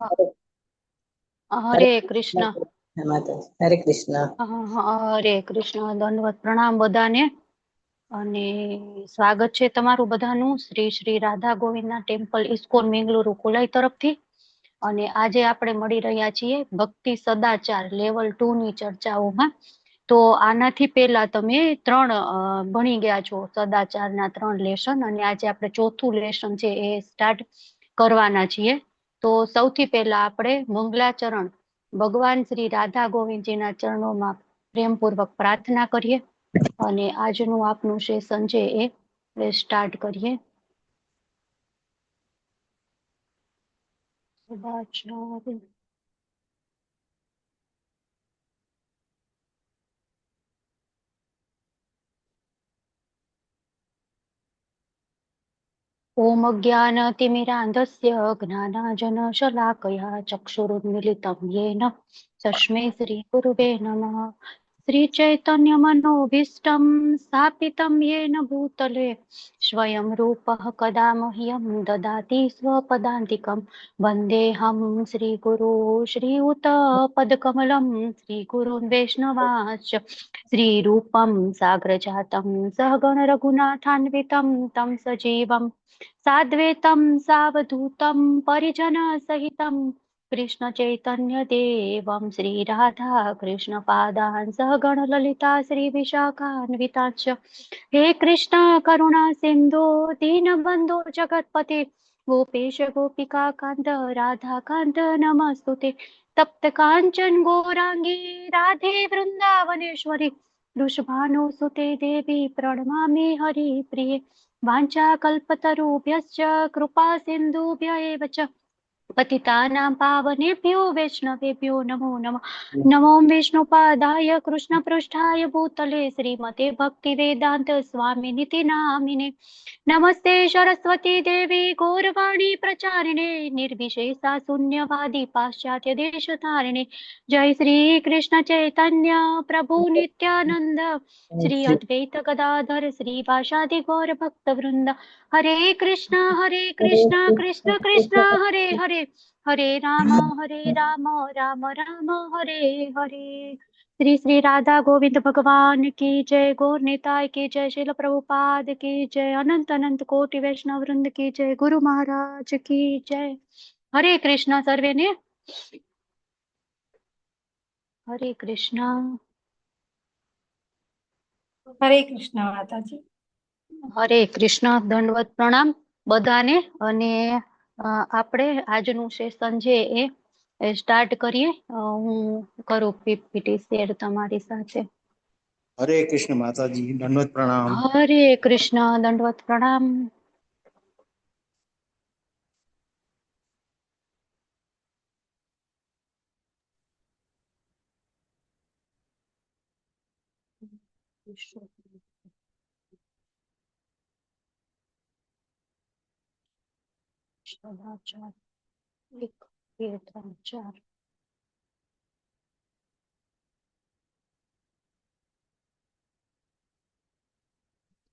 હરે કૃષ્ણ. હરે કૃષ્ણ. હરે કૃષ્ણ. દંડવત પ્રણામ બધાને. અને સ્વાગત છે તમારું બધાનું Shri Shri Radha ગોવિંદના temple ISKCON Mangaluru coli તરફથી. અને આજે આપણે મળી રહ્યા છીએ ભક્તિ સદાચાર લેવલ 2 ની ચર્ચાઓમાં. તો આનાથી પહેલા તમે 3 ભણી ગયા છો સદાચારના 3 લેસન, અને આજે આપણે ચોથું લેસન છે એ સ્ટાર્ટ કરવાના છીએ. તો સૌથી પહેલા આપણે મંગલાચરણ ભગવાન શ્રી રાધા ગોવિંદજીના ચરણોમાં પ્રેમપૂર્વક પ્રાર્થના કરીએ અને આજનું આપનું સેશન છે એ સ્ટાર્ટ કરીએ. ઓમ અજ્ઞાનતિમિરાંધસ્ય જ્ઞાનાંજનશલાકયા ચક્ષુરુન્મિલિतं येन તસ્मै શ્રી ગુરુવે નમઃ. શ્રી ચૈતન્યમનોભીષ્ટં સ્થાપિतं येन ભૂતલે સ્વયં રૂપः કદા મह्यं દદાતિ સ્વપદાન્તિકं. વંદેહં શ્રીગુરો શ્રીયુતપદકમलं શ્રીગુરૂन् વૈષ્ણવાંશ્ચ શ્રીરૂપं સાગ્રજાतं સહગણ રઘુનાથાન્વિतं तं સજીવं સાદ્વૈतं સાવધૂतं પરિજન સહિतं કૃષ્ણ ચૈતન્ય દેવમ શ્રી રાધા કૃષ્ણ પાદાન સહગણ લલિતા શ્રી વિશાખાન્વિતાંશ્ચ હે કૃષ્ણ કરુણા સિંધુ દીનબંધુ જગતપતે ગોપેશ ગોપિકા કાંત રાધા કાંત નમસ્તુતે. તપ્ત કાંચન ગૌરાંગી રાધે વૃંદાવનેશ્વરી વૃષભાનુસુતે દેવી પ્रणमामि हरिप्रिये. वाञ्छाकल्पतरुभ्यश्च कृपा सिन्धुभ्य एव च पतितानां पावनेभ्यो वैष्णवेभ्यो नमो नमः. नमो विष्णुपादाय कृष्णपृष्ठाय भूतले श्रीमते भक्तिवेदान्त स्वामिनिति नामिने. नमस्ते सरस्वती देवी गौरवाणी प्रचारिणे निर्विशेषा शून्यवादी पाश्चात्य देशतारिणे. जय श्री कृष्ण चैतन्य प्रभु नित्यानंद श्री अद्वैत गदाधर श्रीवासादि गौर भक्त वृंद. हरे कृष्ण कृष्ण कृष्ण हरे हरे हरे राम राम राम हरे हरे. श्री श्री राधा गोविंद भगवान की जय. गौर निताय की जय. श्रील प्रभुपाद की जय. अनंत अनंत कोटि वैष्णव वृंद की जय. गुरु महाराज की जय. हरे कृष्ण सर्वे ने. हरे कृष्ण. હરે કૃષ્ણ માતાજી. હરે કૃષ્ણ. દંડવત પ્રણામ બધાને. અને આપણે આજનું સેશન છે એ સ્ટાર્ટ કરીએ. હું કરું પીપીટી શેર તમારી સાથે. હરે કૃષ્ણ માતાજી. દંડવત પ્રણામ. હરે કૃષ્ણ. દંડવત પ્રણામ. સદાચાર 1 2 3 4.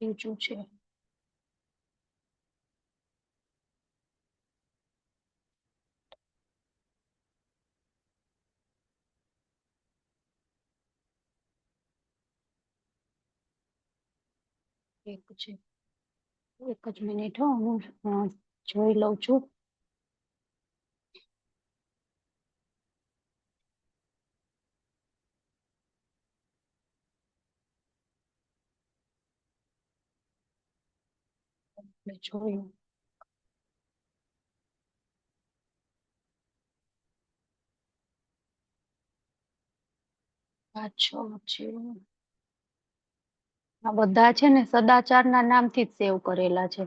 ત્રીજું છે એક છે. એક જ મિનિટ હો, હું જોઈ લઉં છું. જોયું. પાછો છે આ બધા છે ને સદાચારના નામથી જ સેવ કરેલા છે,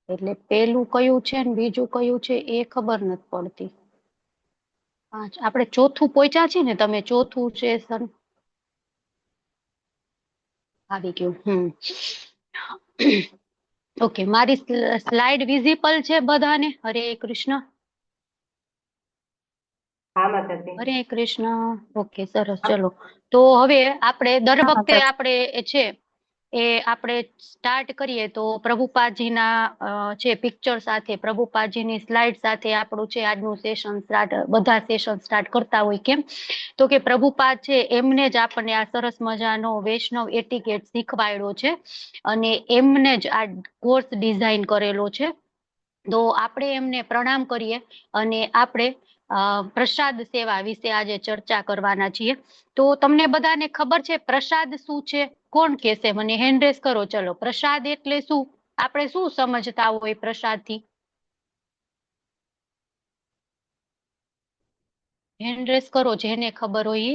એટલે પેલું કયું છે ને બીજું કયું છે એ ખબર નથી પડતી. આપણે ચોથું પહોંચ્યા છે ને, તમે ચોથું સેશન આવી ગયું. ઓકે, મારી સ્લાઇડ વિઝિબલ છે બધાને? હરે કૃષ્ણ. હરે કૃષ્ણ. ઓકે, સરસ. ચલો, તો હવે આપણે દર વખતે આપણે છે એ આપણે સ્ટાર્ટ કરીએ તો પ્રભુપાદજીના જે પિક્ચર સાથે, પ્રભુપાદજીની સ્લાઇડ સાથે આપણું છે આજનું સેશન સ્ટાર્ટ, બધા સેશન સ્ટાર્ટ કરતા હોય. કેમ તો કે પ્રભુપાદ છે એમને જ આપણને આ સરસ મજાનો વૈષ્ણવ એટિકેટ શીખવાડ્યો છે અને એમને જ આ કોર્સ ડિઝાઇન કરેલો છે. તો આપણે એમને પ્રણામ કરીએ અને આપણે પ્રસાદ સેવા વિશે આજે ચર્ચા કરવાના છીએ. તો તમને બધાને ખબર છે પ્રસાદ શું છે? કોણ કહેશે મને? હેન્ડ રેઝ કરો. ચલો, પ્રસાદ એટલે શું? આપણે શું સમજતા હોય પ્રસાદથી? હેન્ડ રેઝ કરો જેને ખબર હોય.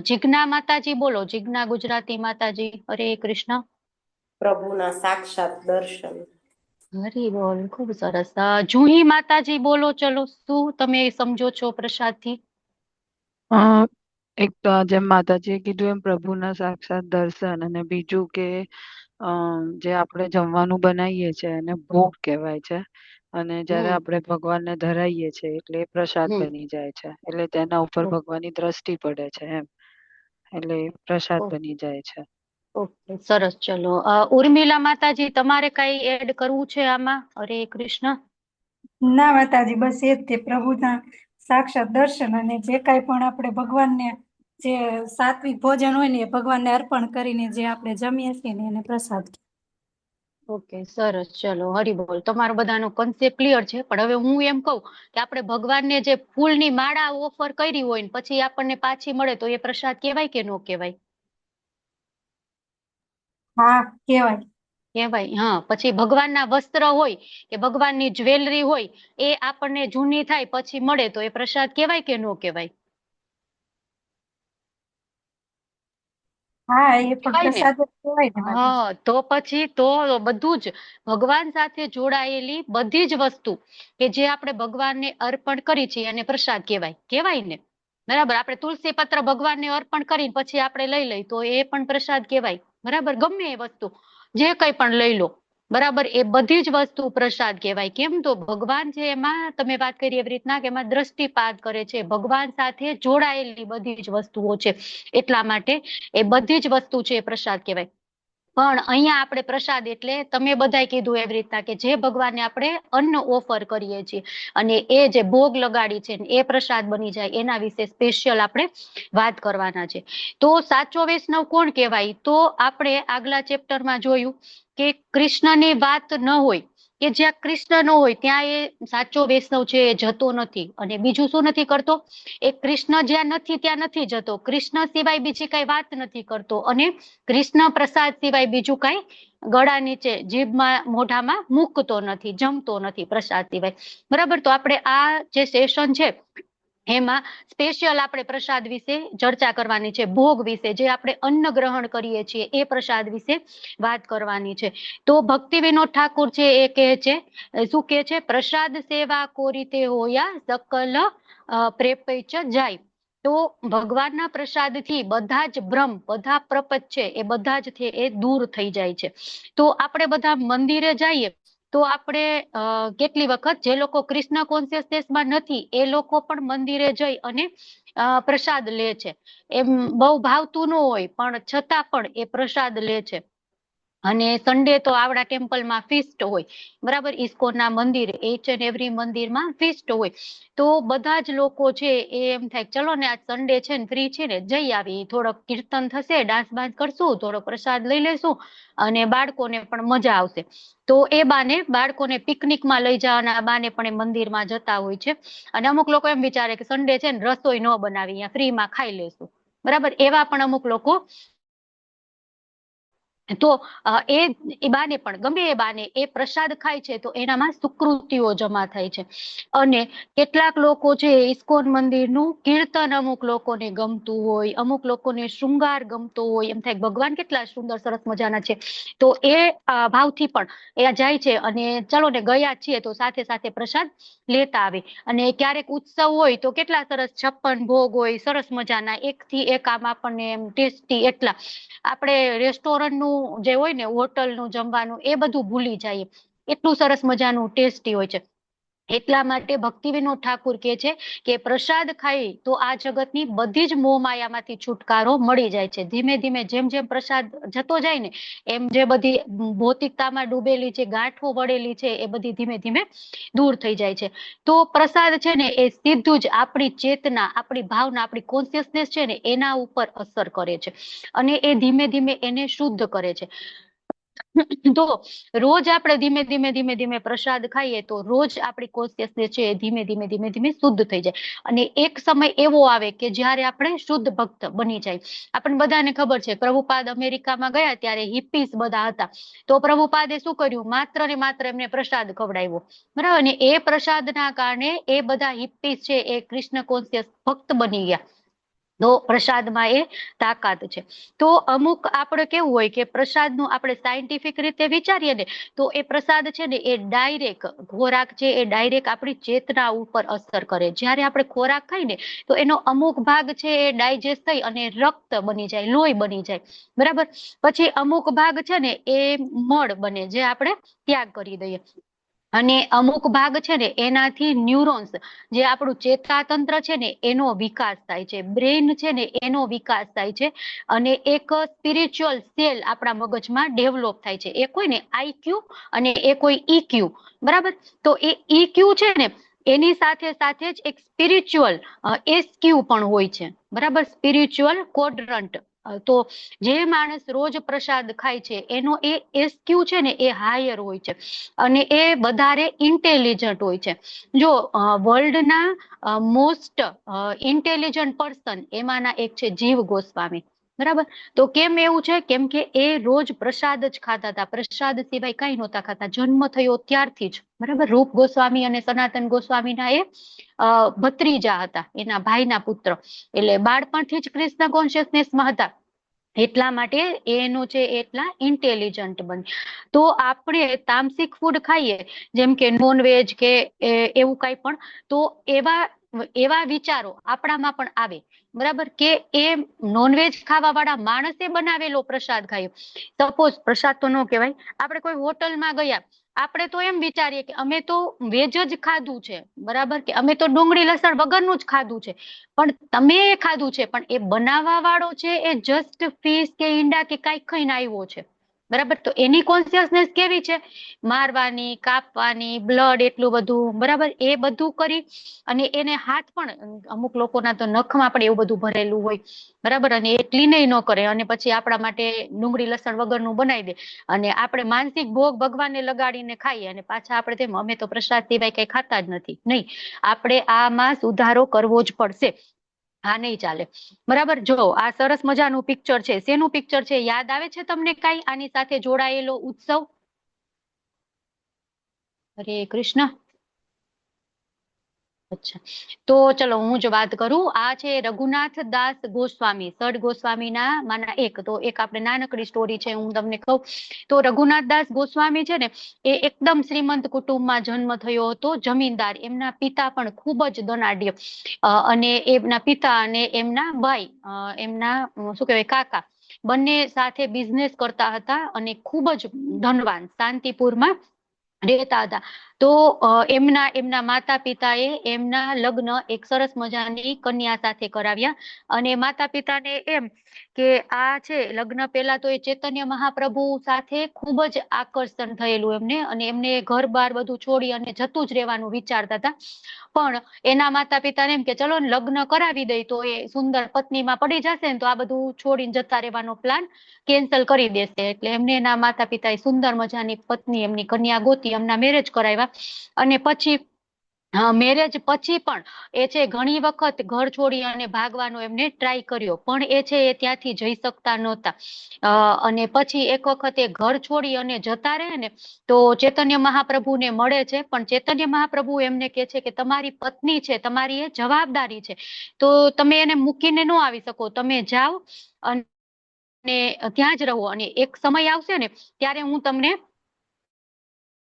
જીજ્ઞા માતાજી બોલો. જીજ્ઞા ગુજરાતી માતાજી. હરે કૃષ્ણ. પ્રભુના સાક્ષાત દર્શન. હરી બોલ. ખૂબ સરસ. જુહી માતાજી બોલો. ચલો, શું તમે સમજો છો પ્રસાદથી? એક તો જેમ માતાજીએ કીધું એમ પ્રભુના સાક્ષાત દર્શન, અને બીજું કે જે આપણે જમવાનું બનાવીએ છીએ એને ભોગ કહેવાય છે, અને જ્યારે આપણે ભગવાનને ધરાઈએ છીએ એટલે એ પ્રસાદ બની જાય છે, એટલે તેના ઉપર ભગવાનની દ્રષ્ટિ પડે છે એમ, એટલે પ્રસાદ બની જાય છે. ઓકે, સરસ. ચલો, ઉર્મિલા માતાજી તમારે કઈ એડ કરવું છે આમાં? હરે કૃષ્ણ. ના માતાજી, બસ એ જ તે પ્રભુના સાક્ષાત દર્શન, અને જે કાંઈ પણ આપણે ભગવાનને જે સાત્વિક ભોજન હોય ને એ ભગવાનને અર્પણ કરીને જે આપણે જમીએ છીએ ને એને પ્રસાદ. ઓકે, સરસ. ચલો, હરી બોલ. તમારો બધાનો કન્સેપ્ટ ક્લિયર છે. પણ હવે હું એમ કહું કે આપણે ભગવાનને જે ફૂલની માળા ઓફર કરી હોય ને પછી આપણને પાછી મળે તો એ પ્રસાદ કહેવાય કે નો કહેવાય? હા, કહેવાય. કહેવાય. હા, પછી ભગવાનના વસ્ત્ર હોય કે ભગવાનની જ્વેલરી હોય એ આપણને જૂની થાય પછી મળે તો એ પ્રસાદ કહેવાય કે નો કહેવાય? હા, એ પણ કહેવાય ને. પ્રસાદ જ કહેવાય ને માતાજી. હા, તો પછી તો બધું જ ભગવાન સાથે જોડાયેલી બધી જ વસ્તુ કે જે આપણે ભગવાનને અર્પણ કરી છે અને પ્રસાદ કહેવાય. કહેવાય ને, બરાબર? આપણે તુલસી પત્ર ભગવાનને અર્પણ કરીને પછી આપણે લઈ લઈ તો એ પણ પ્રસાદ કહેવાય. બરાબર? ગમે એ વસ્તુ જે કંઈ પણ લઈ લો, બરાબર, એ બધી જ વસ્તુ પ્રસાદ કહેવાય. કેમ તો ભગવાન છે એમાં, તમે વાત કરી એવી રીતના કે એમાં દ્રષ્ટિપાત કરે છે, ભગવાન સાથે જોડાયેલી બધી જ વસ્તુઓ છે, એટલા માટે એ બધી જ વસ્તુ છે એ પ્રસાદ કહેવાય. પણ અહીંયા આપણે પ્રસાદ એટલે તમે બધાય કીધું એવી રીતના કે જે ભગવાનને આપણે અન્ન ઓફર કરીએ છીએ અને એ જે ભોગ લગાડી છે એ પ્રસાદ બની જાય, એના વિશે સ્પેશિયલ આપણે વાત કરવાના છે. તો સાચો વૈષ્ણવ કોણ કહેવાય? તો આપણે આગલા ચેપ્ટરમાં જોયું કે કૃષ્ણની વાત ન હોય, કે જ્યાં કૃષ્ણ ન હોય ત્યાં એ સાચો વૈષ્ણવ છે એ જતો નથી. અને બીજું શું નથી કરતો? એ કૃષ્ણ જ્યાં નથી ત્યાં નથી જતો, કૃષ્ણ સિવાય બીજી કઈ વાત નથી કરતો, અને કૃષ્ણ પ્રસાદ સિવાય બીજું કઈ ગળા નીચે, જીભમાં, મોઢામાં મૂકતો નથી, જમતો નથી પ્રસાદ સિવાય. બરાબર? તો આપણે આ જે સેશન છે એમાં સ્પેશિયલ આપણે પ્રસાદ વિશે ચર્ચા કરવાની છે, ભોગ વિશે, જે આપણે અન્ન ગ્રહણ કરીએ છીએ એ પ્રસાદ વિશે વાત કરવાની છે. તો ભક્તિ વિનોદ ઠાકુર છે એ કહે છે, શું કહે છે? પ્રસાદ સેવા કોરીતે હોયા સકલ પ્રેપૈચ જાય. તો ભગવાનના પ્રસાદથી બધા જ ભ્રમ, બધા પ્રપંચ છે એ બધા જ છે એ દૂર થઈ જાય છે. તો આપણે બધા મંદિરે જઈએ તો આપણે કેટલી વખત જે લોકો કૃષ્ણ કોન્શિયસનેસમાં નથી એ લોકો પણ મંદિરે જઈ અને પ્રસાદ લે છે. એમ બહુ ભાવતું ન હોય પણ છતાં પણ એ પ્રસાદ લે છે. અને સન્ડે તો આવડા ટેમ્પલમાં ફીસ્ટ હોય, બરાબર, ઇસ્કોનના મંદિર, એચ એન્ડ એવરી મંદિરમાં ફીસ્ટ હોય. તો બધા જ લોકો છે એ એમ થાય ચલો ને આજ સન્ડે છે ને ફ્રી છે ને જઈ આવી, થોડોક કીર્તન થશે, ડાન્સ બાન્સ કરશું, થોડો પ્રસાદ લઈ લેશું અને બાળકોને પણ મજા આવશે. તો એ બાને બાળકોને પિકનિકમાં લઈ જવાના બાને પણ એ મંદિરમાં જતા હોય છે. અને અમુક લોકો એમ વિચારે કે સન્ડે છે ને રસોઈ ન બનાવી, અહીંયા ફ્રીમાં ખાઈ લેશું, બરાબર, એવા પણ અમુક લોકો. તો એ બાને પણ, ગમે એ બાને, એ પ્રસાદ ખાય છે તો એનામાં સુકૃતિઓ જમા થાય છે. અને કેટલાક લોકો છે ઇસ્કોન મંદિરનું કીર્તન અમુક લોકોને ગમતું હોય, અમુક લોકોને શૃંગાર ગમતો હોય, એમ થાય ભગવાન કેટલા સુંદર સરસ મજાના છે, તો એ ભાવથી પણ એ જાય છે અને ચલો ને ગયા છીએ તો સાથે સાથે પ્રસાદ લેતા આવે. અને ક્યારેક ઉત્સવ હોય તો કેટલા સરસ 56 ભોગ હોય, સરસ મજાના, એક થી એક આમ આપણને એમ ટેસ્ટી, એટલા આપણે રેસ્ટોરન્ટનું જે હોય ને, હોટલનું જમવાનું, એ બધું ભૂલી જઈએ, એટલું સરસ મજાનું ટેસ્ટી હોય છે. એટલા માટે ભક્તિ વિનોદ ઠાકુર કહે છે કે પ્રસાદ ખાઈ તો આ જગતની બધી જ મોહ માયામાંથી છુટકારો મળી જાય છે. ધીમે ધીમે જેમ જેમ પ્રસાદ જતો જાય ને એમ જે બધી ભૌતિકતામાં ડૂબેલી જે ગાંઠો વળેલી છે એ બધી ધીમે ધીમે દૂર થઈ જાય છે. તો પ્રસાદ છે ને એ સીધું જ આપણી ચેતના, આપણી ભાવના, આપણી કોન્શિયસનેસ છે ને એના ઉપર અસર કરે છે અને એ ધીમે ધીમે એને શુદ્ધ કરે છે. તો રોજ આપણે ધીમે ધીમે પ્રસાદ ખાઈએ તો રોજ આપણી કોન્શિયસનેસ છે એ ધીમે ધીમે શુદ્ધ થઈ જાય અને એક સમય એવો આવે કે જ્યારે આપણે શુદ્ધ ભક્ત બની જાય. આપણને બધાને ખબર છે પ્રભુપાદ અમેરિકામાં ગયા ત્યારે હિપ્પીસ બધા હતા. તો પ્રભુપાદે શું કર્યું? માત્ર ને માત્ર એમને પ્રસાદ ખવડાવ્યો, બરાબર ને. એ પ્રસાદના કારણે એ બધા હિપ્પીસ છે એ કૃષ્ણ કોન્શિયસ ભક્ત બની ગયા. તો પ્રસાદમાં એ તાકાત છે. તો અમુક આપણે કેવું હોય કે પ્રસાદનું આપણે સાયન્ટિફિક રીતે વિચારીએ ને તો એ પ્રસાદ છે ને એ ડાયરેક્ટ ખોરાક છે એ ડાયરેક્ટ આપણી ચેતના ઉપર અસર કરે. જ્યારે આપણે ખોરાક ખાઈએ ને તો એનો અમુક ભાગ છે એ ડાયજેસ્ટ થઈ અને રક્ત બની જાય, લોહી બની જાય, બરાબર. પછી અમુક ભાગ છે ને એ મળ બને જે આપણે ત્યાગ કરી દઈએ અને અમુક ભાગ છે ને એનાથી ન્યુરોન્સ જે આપણું ચેતાતંત્ર છે ને એનો વિકાસ થાય છે, બ્રેઇન છે ને એનો વિકાસ થાય છે અને એક સ્પિરિચ્યુઅલ સેલ આપણા મગજમાં ડેવલપ થાય છે. એક હોય ને આઈક્યુ અને એક હોય ઈક્યુ, બરાબર. તો એ ઈક્યુ છે ને એની સાથે સાથે જ એક સ્પિરિચ્યુઅલ એસક્યુ પણ હોય છે, બરાબર, સ્પિરિચ્યુઅલ ક્વોડ્રન્ટ. તો જે માણસ રોજ પ્રસાદ ખાય છે એનો એ એસક્યુ છે ને એ હાયર હોય છે અને એ વધારે ઇન્ટેલિજન્ટ હોય છે. જો વર્લ્ડના મોસ્ટ ઇન્ટેલિજન્ટ પર્સન એમાંના એક છે જીવ ગોસ્વામી, બરાબર. તો કેમ એવું છે? કેમ કે એ રોજ પ્રસાદ જ ખાતા હતા, પ્રસાદ સિવાય કઈ નહોતા ખાતા, જન્મ થયો ત્યારથી જ, બરાબર. રૂપ ગોસ્વામી અને સનાતન ગોસ્વામીના એ ભત્રીજા હતા, એના ભાઈના પુત્ર, એટલે બાળપણથી જ કૃષ્ણ કોન્શિયસનેસમાં હતા. એટલા માટે એનું છે એટલા ઇન્ટેલિજન્ટ બને. તો આપણે તામસિક ફૂડ ખાઈએ જેમ કે નોનવેજ કે એવું કઈ પણ, તો એવા વિચારો આપણામાં પણ આવે, બરાબર, કે એ નોનવેજ ખાવા વાળા માણસે બનાવેલો પ્રસાદ ખાયો. સપોઝ પ્રસાદ તો ન કહેવાય, આપણે કોઈ હોટલમાં ગયા, આપણે તો એમ વિચારીએ કે અમે તો વેજ જ ખાધું છે, બરાબર, કે અમે તો ડુંગળી લસણ વગરનું જ ખાધું છે. પણ તમે એ ખાધું છે પણ એ બનાવવા વાળો છે એ જસ્ટ ફિશ કે ઈંડા કે કઈક ખાઈને આવ્યો છે, બરાબર. તો એની કોન્શિયસનેસ કેવી છે? મારવાની, કાપવાની, બ્લડ એટલું બધું, બરાબર, એ બધું કરી અને એને હાથ પણ અમુક લોકોના તો નખમાં પણ એવું બધું ભરેલું હોય, બરાબર, અને એ ક્લીન ન કરે અને પછી આપણા માટે ડુંગળી લસણ વગરનું બનાવી દે અને આપણે માનસિક ભોગ ભગવાનને લગાડીને ખાઈએ અને પાછા આપણે તેમ અમે તો પ્રસાદ સિવાય કઈ ખાતા જ નથી. નહીં, આપણે આમાં સુધારો કરવો જ પડશે. હા, નહીં ચાલે, બરાબર. જો આ સરસ મજાનું પિક્ચર છે, શેનું પિક્ચર છે યાદ આવે છે તમને કઈ આની સાથે જોડાયેલો ઉત્સવ? હરે કૃષ્ણ. અચ્છા, તો ચલો હું જ વાત કરું. આ છે રઘુનાથ દાસ ગોસ્વામી, સડ ગોસ્વામીના માના એક. તો એક આપણે નાનકડી સ્ટોરી છે હું તમને કહું તો રઘુનાથ દાસ ગોસ્વામી છે ને એ એકદમ શ્રીમંત કુટુંબમાં જન્મ થયો હતો, જમીનદાર. એમના પિતા પણ ખૂબ જ ધનાઢ્ય અને એમના પિતા અને એમના ભાઈ, એમના શું કહેવાય કાકા, બંને સાથે બિઝનેસ કરતા હતા અને ખૂબ જ ધનવાન, શાંતિપુરમાં રહેતા હતા. તો એમના માતા પિતાએ એમના લગ્ન એક સરસ મજાની કન્યા સાથે કરાવ્યા અને માતા પિતાને એમ કે આ છે લગ્ન પહેલા તો એ ચૈતન્ય મહાપ્રભુ સાથે ખૂબ જ આકર્ષણ થયેલું એમને અને એમને ઘર બાર બધું છોડી અને જતું જ રહેવાનું વિચારતા હતા. પણ એના માતા પિતાને એમ કે ચલો ને લગ્ન કરાવી દઈ તો એ સુંદર પત્નીમાં પડી જશે ને તો આ બધું છોડીને જતા રહેવાનો પ્લાન કેન્સલ કરી દેશે. એટલે એમને એના માતા પિતાએ સુંદર મજાની પત્ની એમની કન્યા ગોતી, એમના મેરેજ કરાવ્યા અને પછી મેરેજ પછી પણ એ છે ઘણી વખત ઘર છોડી અને ભાગવાનો એમને ટ્રાય કર્યો પણ એ છે એ ત્યાંથી જઈ શકતા નહોતા. અને પછી એક વખત એ ઘર છોડી અને જતા રહે ને તો ચૈતન્ય મહાપ્રભુને મળે છે પણ ચૈતન્ય મહાપ્રભુ એમને કે છે કે તમારી પત્ની છે, તમારી એ જવાબદારી છે, તો તમે એને મૂકીને ન આવી શકો, તમે જાઓ અને ત્યાં જ રહો અને એક સમય આવશે ને ત્યારે હું તમને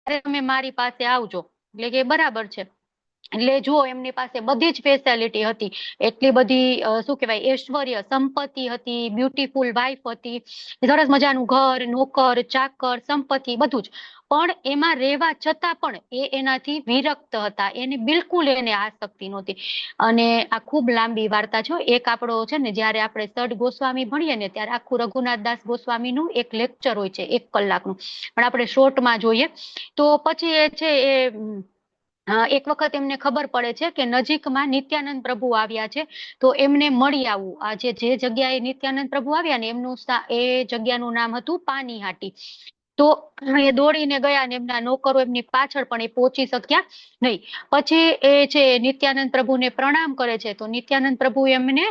તમે મારી પાસે આવજો. એટલે કે બરાબર છે. એટલે જો એમની પાસે બધી જ ફેસિલિટી હતી, એટલી બધી શું કહેવાય ઐશ્વર્ય સંપત્તિ હતી, બ્યુટીફુલ વાઇફ હતી, સરસ મજાનું ઘર, નોકર, ચાકર, સંપત્તિ બધું જ. પણ એમાં રહેવા છતાં પણ એનાથી વિરક્ત હતા, એને બિલકુલ એને આસક્તિ નહોતી. અને આ ખૂબ લાંબી વાર્તા છે. એક આપણો છે ને, જયારે આપણે સડ ગોસ્વામી ભણીએ ને ત્યારે આખું રઘુનાથદાસ ગોસ્વામીનું એક લેક્ચર હોય છે 1 કલાકનું, પણ આપણે શોર્ટમાં જોઈએ. તો પછી એ છે એ એક વખત એમને ખબર પડે છે કે નજીકમાં નિત્યાનંદ પ્રભુ આવ્યા છે, તો એમને મળી આવવું. આ જે જગ્યાએ નિત્યાનંદ પ્રભુ આવ્યા ને એમનું એ જગ્યાનું નામ હતું પાનીહાટી. તો એ દોડીને ગયા અને એમના નોકરો એમની પાછળ, પણ એ પહોંચી શક્યા નહીં. પછી એ છે નિત્યાનંદ પ્રભુને પ્રણામ કરે છે, તો નિત્યાનંદ પ્રભુ એમને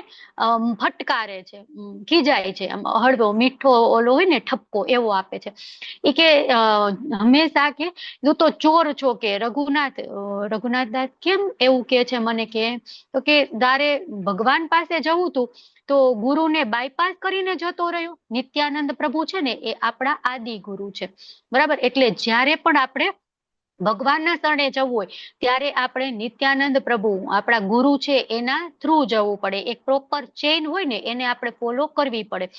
ફટકારે છે, ખીજાય છે, હળવો મીઠો ઓલો હોય ને ઠપકો એવો આપે છે. એ કે હંમેશા કે તું તો ચોર છો, કે રઘુનાથદાસ કેમ એવું કે છે મને, કે તો કે તારે ભગવાન પાસે જવું તું તો ગુરુને બાયપાસ કરીને જતો રહ્યો. નિત્યાનંદ પ્રભુ છે ને એ આપણા આદિ ગુરુ છે, બરાબર. એટલે જ્યારે પણ આપણે ભગવાનના શરણે જવું હોય ત્યારે આપણે નિત્યાનંદ પ્રભુ આપણા ગુરુ છે એના થ્રુ જવું પડે. એક પ્રોપર ચેઇન હોય ને એને આપણે ફોલો કરવી પડે.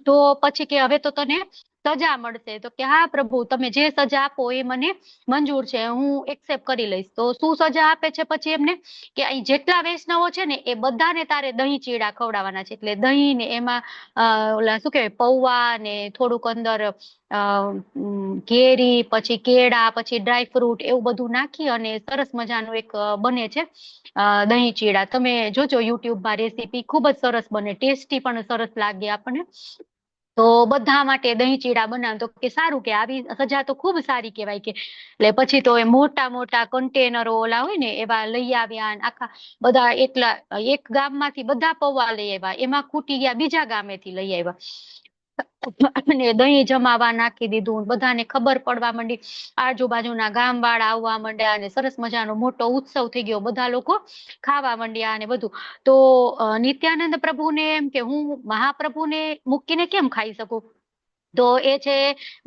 તો પછી કે હવે તો તને સજા મળશે. તો કે હા પ્રભુ, તમે જે સજા આપો એ મને મંજૂર છે, હું એક્સેપ્ટ કરી લઈશ. તો શું સજા આપે છે પછી એમને, કે અહીં જેટલા વૈષ્ણવો છે ને એ બધાને તારે દહીં ચીડા ખવડાવવાના છે. એટલે દહીં ને એમાં ઓલા શું કહેવાય પૌવા ને થોડુંક અંદર કેરી, પછી કેળા, પછી ડ્રાયફ્રૂટ એવું બધું નાખી અને સરસ મજાનું એક બને છે દહીં ચીડા. તમે જોજો યુટ્યુબમાં રેસીપી, ખૂબ જ સરસ બને, ટેસ્ટી પણ સરસ લાગે આપણને. તો બધા માટે દહીં ચીડા બનાવ. તો કે સારું, કે આવી સજા તો ખૂબ સારી કહેવાય. કે એટલે પછી તો એ મોટા મોટા કન્ટેનરો ઓલા હોય ને એવા લઈ આવ્યા, આખા બધા એટલા એક ગામમાંથી બધા પૌવા લઈ આવ્યા, એમાં ખૂટી ગયા બીજા ગામેથી લઈ આવ્યા, અને દહીં જમાવા નાખી દીધું. બધાને ખબર પડવા માંડી, આજુબાજુના ગામ વાળા આવવા માંડ્યા અને સરસ મજાનો મોટો ઉત્સવ થઈ ગયો. બધા લોકો ખાવા માંડ્યા અને બધું. તો નિત્યાનંદ પ્રભુને એમ કે હું મહાપ્રભુને મૂકીને કેમ ખાઈ શકું. તો એ છે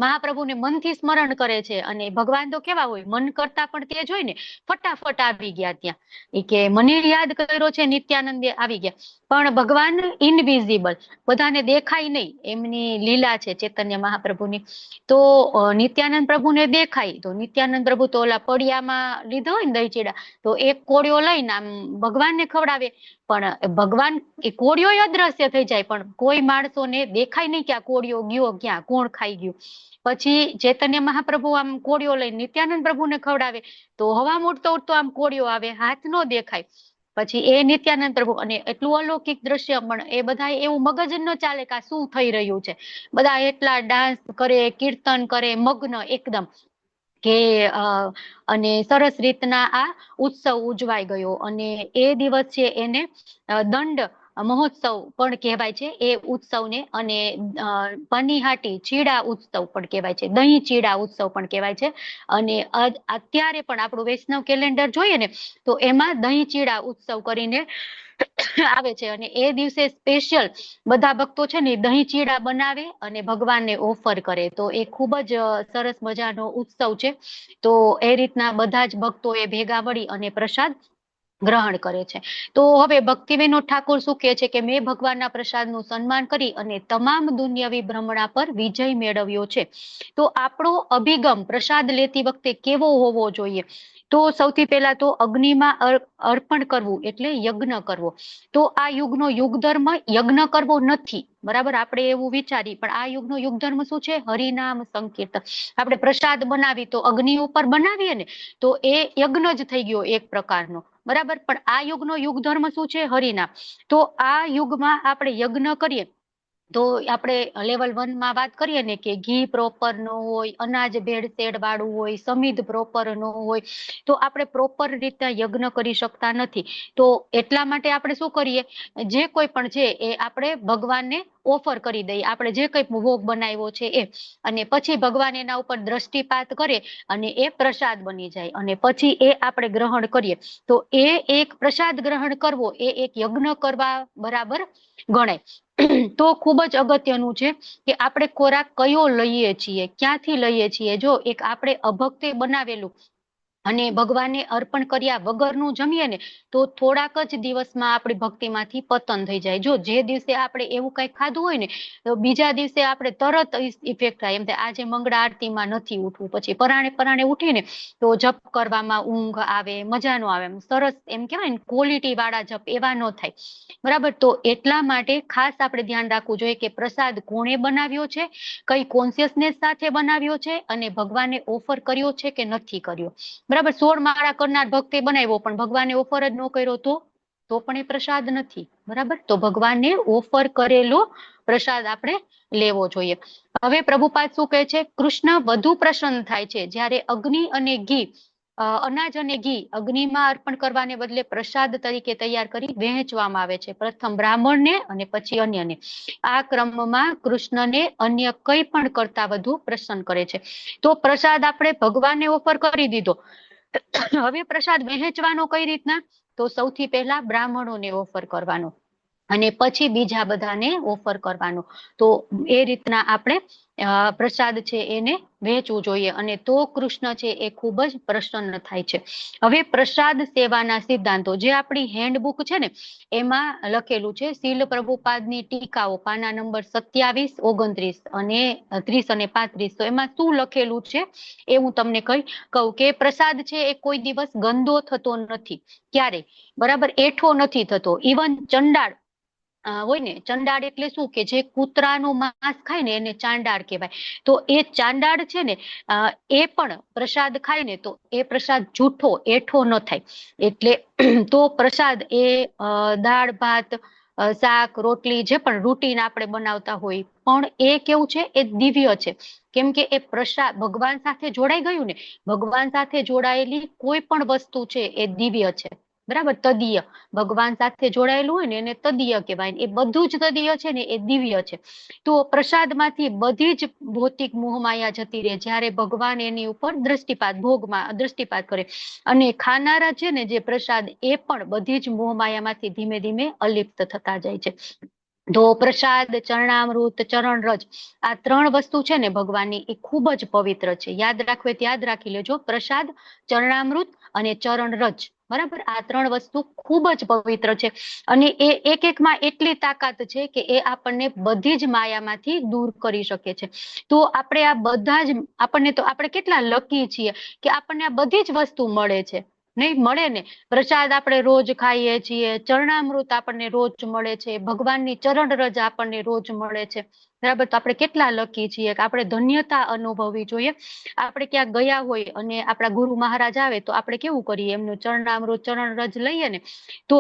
મહાપ્રભુને મનથી સ્મરણ કરે છે, અને ભગવાન તો કેવા હોય, મન કરતા પણ તેજ હોય ને, ફટાફટ આવી ગયા ત્યાં. એ કે મને યાદ કર્યો છે નિત્યાનંદે આવી ગયા. પણ ભગવાન ઇનવિઝિબલ, બધાને દેખાય નહીં, એમની લીલા છે ચૈતન્ય મહાપ્રભુની. તો નિત્યાનંદ પ્રભુને દેખાય, તો નિત્યાનંદ પ્રભુ તો ઓલા પડિયામાં લીધા હોય ને દહીં ચીડા, તો એક કોળિયો લઈને આમ ભગવાનને ખવડાવે. પણ ભગવાન એ કોળિયો અદ્રશ્ય થઈ જાય, પણ કોઈ માણસોને દેખાય નહીં કે આ કોળિયો ગયો ક્યાં, કોણ ખાઈ ગયું. પછી ચૈતન્ય મહાપ્રભુ આમ કોળિયો લઈને નિત્યાનંદ પ્રભુને ખવડાવે, તો હવા ઉડતો ઉડતો આમ કોળિયો આવે, હાથ નો દેખાય. પછી એ નિત્યાનંદ પ્રભુ, અને એટલું અલૌકિક દ્રશ્ય, પણ એ બધા એવું મગજ ન ચાલે કે આ શું થઈ રહ્યું છે. બધા એટલા ડાન્સ કરે, કીર્તન કરે, મગ્ન એકદમ, કે અને સરસ રીતના આ ઉત્સવ ઉજવાઈ ગયો. અને એ દિવસ છે એને દંડ મહોત્સવ પણ કહેવાય છે એ ઉત્સવને, અને પનીહાટી ચીડા ઉત્સવ પણ કહેવાય છે, દહીં ચીડા ઉત્સવ પણ કહેવાય છે. અને અત્યારે પણ આપણું વૈષ્ણવ કેલેન્ડર જોઈએ ને તો એમાં દહીં ચીડા ઉત્સવ કરીને આવે છે. અને એ દિવસે સ્પેશિયલ બધા ભક્તો છે ને દહીં ચીડા બનાવે અને ભગવાનને ઓફર કરે. તો એ ખૂબ જ સરસ મજાનો ઉત્સવ છે. તો એ રીતના બધા જ ભક્તો એ ભેગા મળી અને પ્રસાદ ગ્રહણ કરે છે. તો હવે ભક્તિબેનો ઠાકોર શું કહે છે, કે મેં ભગવાનના પ્રસાદનું સન્માન કરી અને તમામ દુન્યવી ભ્રમણા પર વિજય મેળવ્યો છે. તો આપણો અભિગમ પ્રસાદ લેતી વખતે કેવો હોવો જોઈએ. તો સૌથી પહેલા તો અગ્નિમાં અર્પણ કરવું એટલે યજ્ઞ કરવો. તો આ યુગનો યુગ ધર્મ યજ્ઞ કરવો નથી, બરાબર. આપણે એવું વિચારીએ, પણ આ યુગનો યુગ ધર્મ શું છે, હરિનામ સંકીર્તન. આપણે પ્રસાદ બનાવી તો અગ્નિ ઉપર બનાવીએ ને, તો એ યજ્ઞ જ થઈ ગયો એક પ્રકારનો, બરાબર. પણ આ યુગનો યુગ ધર્મ શું છે, હરિનામ. તો આ યુગમાં આપણે યજ્ઞ કરીએ તો આપણે લેવલ 1 માં વાત કરીએ ને, કે ઘી પ્રોપર ન હોય, અનાજ ભેળસેળ વાળું હોય, સમિધ પ્રોપર ન હોય, તો આપણે પ્રોપર રીતે યજ્ઞ કરી શકતા નથી. તો એટલા માટે આપણે શું કરીએ, જે કોઈ પણ છે એ આપણે ભગવાનને ઓફર કરી દઈએ, આપણે જે કંઈ ભોગ બનાવ્યો છે એ, અને પછી ભગવાન એના ઉપર દ્રષ્ટિપાત કરે અને એ પ્રસાદ બની જાય, અને પછી એ આપણે ગ્રહણ કરીએ. તો એ એક પ્રસાદ ગ્રહણ કરવો એ એક યજ્ઞ કરવા બરાબર ગણાય. તો ખૂબ જ અગત્યનું છે કે આપણે ખોરાક કયો લઈએ છીએ, ક્યાંથી લઈએ છીએ. જો એક આપણે અભક્તે બનાવેલું અને ભગવાનને અર્પણ કર્યા વગરનું જમીએ ને તો થોડાક જ દિવસમાં આપણી ભક્તિમાંથી પતન થઈ જાય. જો જે દિવસે આપણે એવું કંઈક ખાધું હોય ને તો બીજા દિવસે આપણે તરત ઇફેક્ટ થાય. એમ થાય આજે મંગળા આરતીમાં નથી ઉઠવું, પછી પરાણે ઉઠીને તો જપ કરવામાં ઊંઘ આવે, મજા નો આવે. એમ સરસ એમ કહેવાય ને ક્વોલિટી વાળા જપ એવા ન થાય. બરાબર, તો એટલા માટે ખાસ આપણે ધ્યાન રાખવું જોઈએ કે પ્રસાદ કોણે બનાવ્યો છે, કઈ કોન્શિયસનેસ સાથે બનાવ્યો છે, અને ભગવાનને ઓફર કર્યો છે કે નથી કર્યો. બરાબર, 16 માળા કરનાર ભક્તે બનાવ્યો પણ ભગવાનને ઓફર જ ન કર્યો તો પણ એ પ્રસાદ નથી. બરાબર, તો ભગવાનને ઓફર કરેલો પ્રસાદ આપણે લેવો જોઈએ. હવે પ્રભુપાદ શું કહે છે, કૃષ્ણ વધુ પ્રસન્ન થાય છે જ્યારે અગ્નિ અને ઘી, અનાજ અને ઘી અગ્નિમાં અર્પણ કરવાને બદલે પ્રસાદ તરીકે તૈયાર કરી વહેંચવામાં આવે છે. પ્રથમ બ્રાહ્મણને અને પછી અન્યને. આ ક્રમમાં કૃષ્ણને અન્ય કંઈ પણ કરતા વધુ પ્રસન્ન કરે છે. તો પ્રસાદ આપણે ભગવાનને ઓફર કરી દીધો. હવે પ્રસાદ વહેંચવાનો કઈ રીતના, તો સૌથી પહેલા બ્રાહ્મણોને ઓફર કરવાનો અને પછી બીજા બધાને ઓફર કરવાનો. તો એ રીતના આપણે પ્રસાદ છે એને વહેંચવું જોઈએ અને તો કૃષ્ણ છે એ ખૂબ જ પ્રસન્ન થાય છે. હવે પ્રસાદ સેવાના સિદ્ધાંતો જે આપણી હેન્ડબુક છે ને એમાં લખેલું છે. શીલ પ્રભુપાદની ટીકાઓ પાના નંબર 27, 29 અને 30 અને 35. તો એમાં શું લખેલું છે એ હું તમને કહું કે પ્રસાદ છે એ કોઈ દિવસ ગંદો થતો નથી ક્યારે. બરાબર, એઠો નથી થતો. ઇવન ચંડાળ હોય ને, ચંડાળ એટલે શું કે જે કૂતરાનું માંસ ખાય ને એને ચાંડાળ કહેવાય. તો એ ચાંડાળ છે ને એ પણ પ્રસાદ ખાય ને તો એ પ્રસાદ જૂઠો એઠો ન થાય. એટલે તો પ્રસાદ એ દાળ ભાત શાક રોટલી જે પણ રૂટીન આપણે બનાવતા હોય પણ એ કેવું છે, એ દિવ્ય છે. કેમ કે એ પ્રસાદ ભગવાન સાથે જોડાઈ ગયું ને, ભગવાન સાથે જોડાયેલી કોઈ પણ વસ્તુ છે એ દિવ્ય છે. બરાબર, તદીય ભગવાન સાથે જોડાયેલું હોય ને એને તદીય કહેવાય. એ બધું જ તદીય છે ને એ દિવ્ય છે. તો પ્રસાદમાંથી બધી જ ભૌતિક મોહમાયા જતી રહે જ્યારે ભગવાન એની ઉપર ભોગમાં દ્રષ્ટિપાત કરે. અને ખાનારા છે ને જે પ્રસાદ એ પણ બધી જ મોહમાયામાંથી ધીમે ધીમે અલિપ્ત થતા જાય છે. તો પ્રસાદ, ચરણામૃત, ચરણરજ આ 3 વસ્તુ છે ને ભગવાનની એ ખૂબ જ પવિત્ર છે. યાદ રાખવે યાદ રાખી લેજો, પ્રસાદ, ચરણામૃત અને ચરણરજ. બરાબર, આ 3 વસ્તુ ખૂબ જ પવિત્ર છે અને એ એક એકમાં એટલી તાકાત છે કે એ આપણને બધી જ માયામાંથી દૂર કરી શકે છે. તો આપણે આ બધા જ આપણે કેટલા લકી છીએ કે આપણને આ બધી જ વસ્તુ મળે છે. નહીં મળે ને, પ્રસાદ આપણે રોજ ખાઈએ છીએ, ચરણામૃત આપણને રોજ મળે છે, ભગવાનની ચરણરજ આપણને રોજ મળે છે. બરાબર, તો આપણે કેટલા લકી છીએ કે આપણે ધન્યતા અનુભવવી જોઈએ. આપણે ક્યાંક ગયા હોય અને આપણા ગુરુ મહારાજ આવે તો આપણે કેવું કરીએ, એમનું ચરણામૃત ચરણરજ લઈએ ને. તો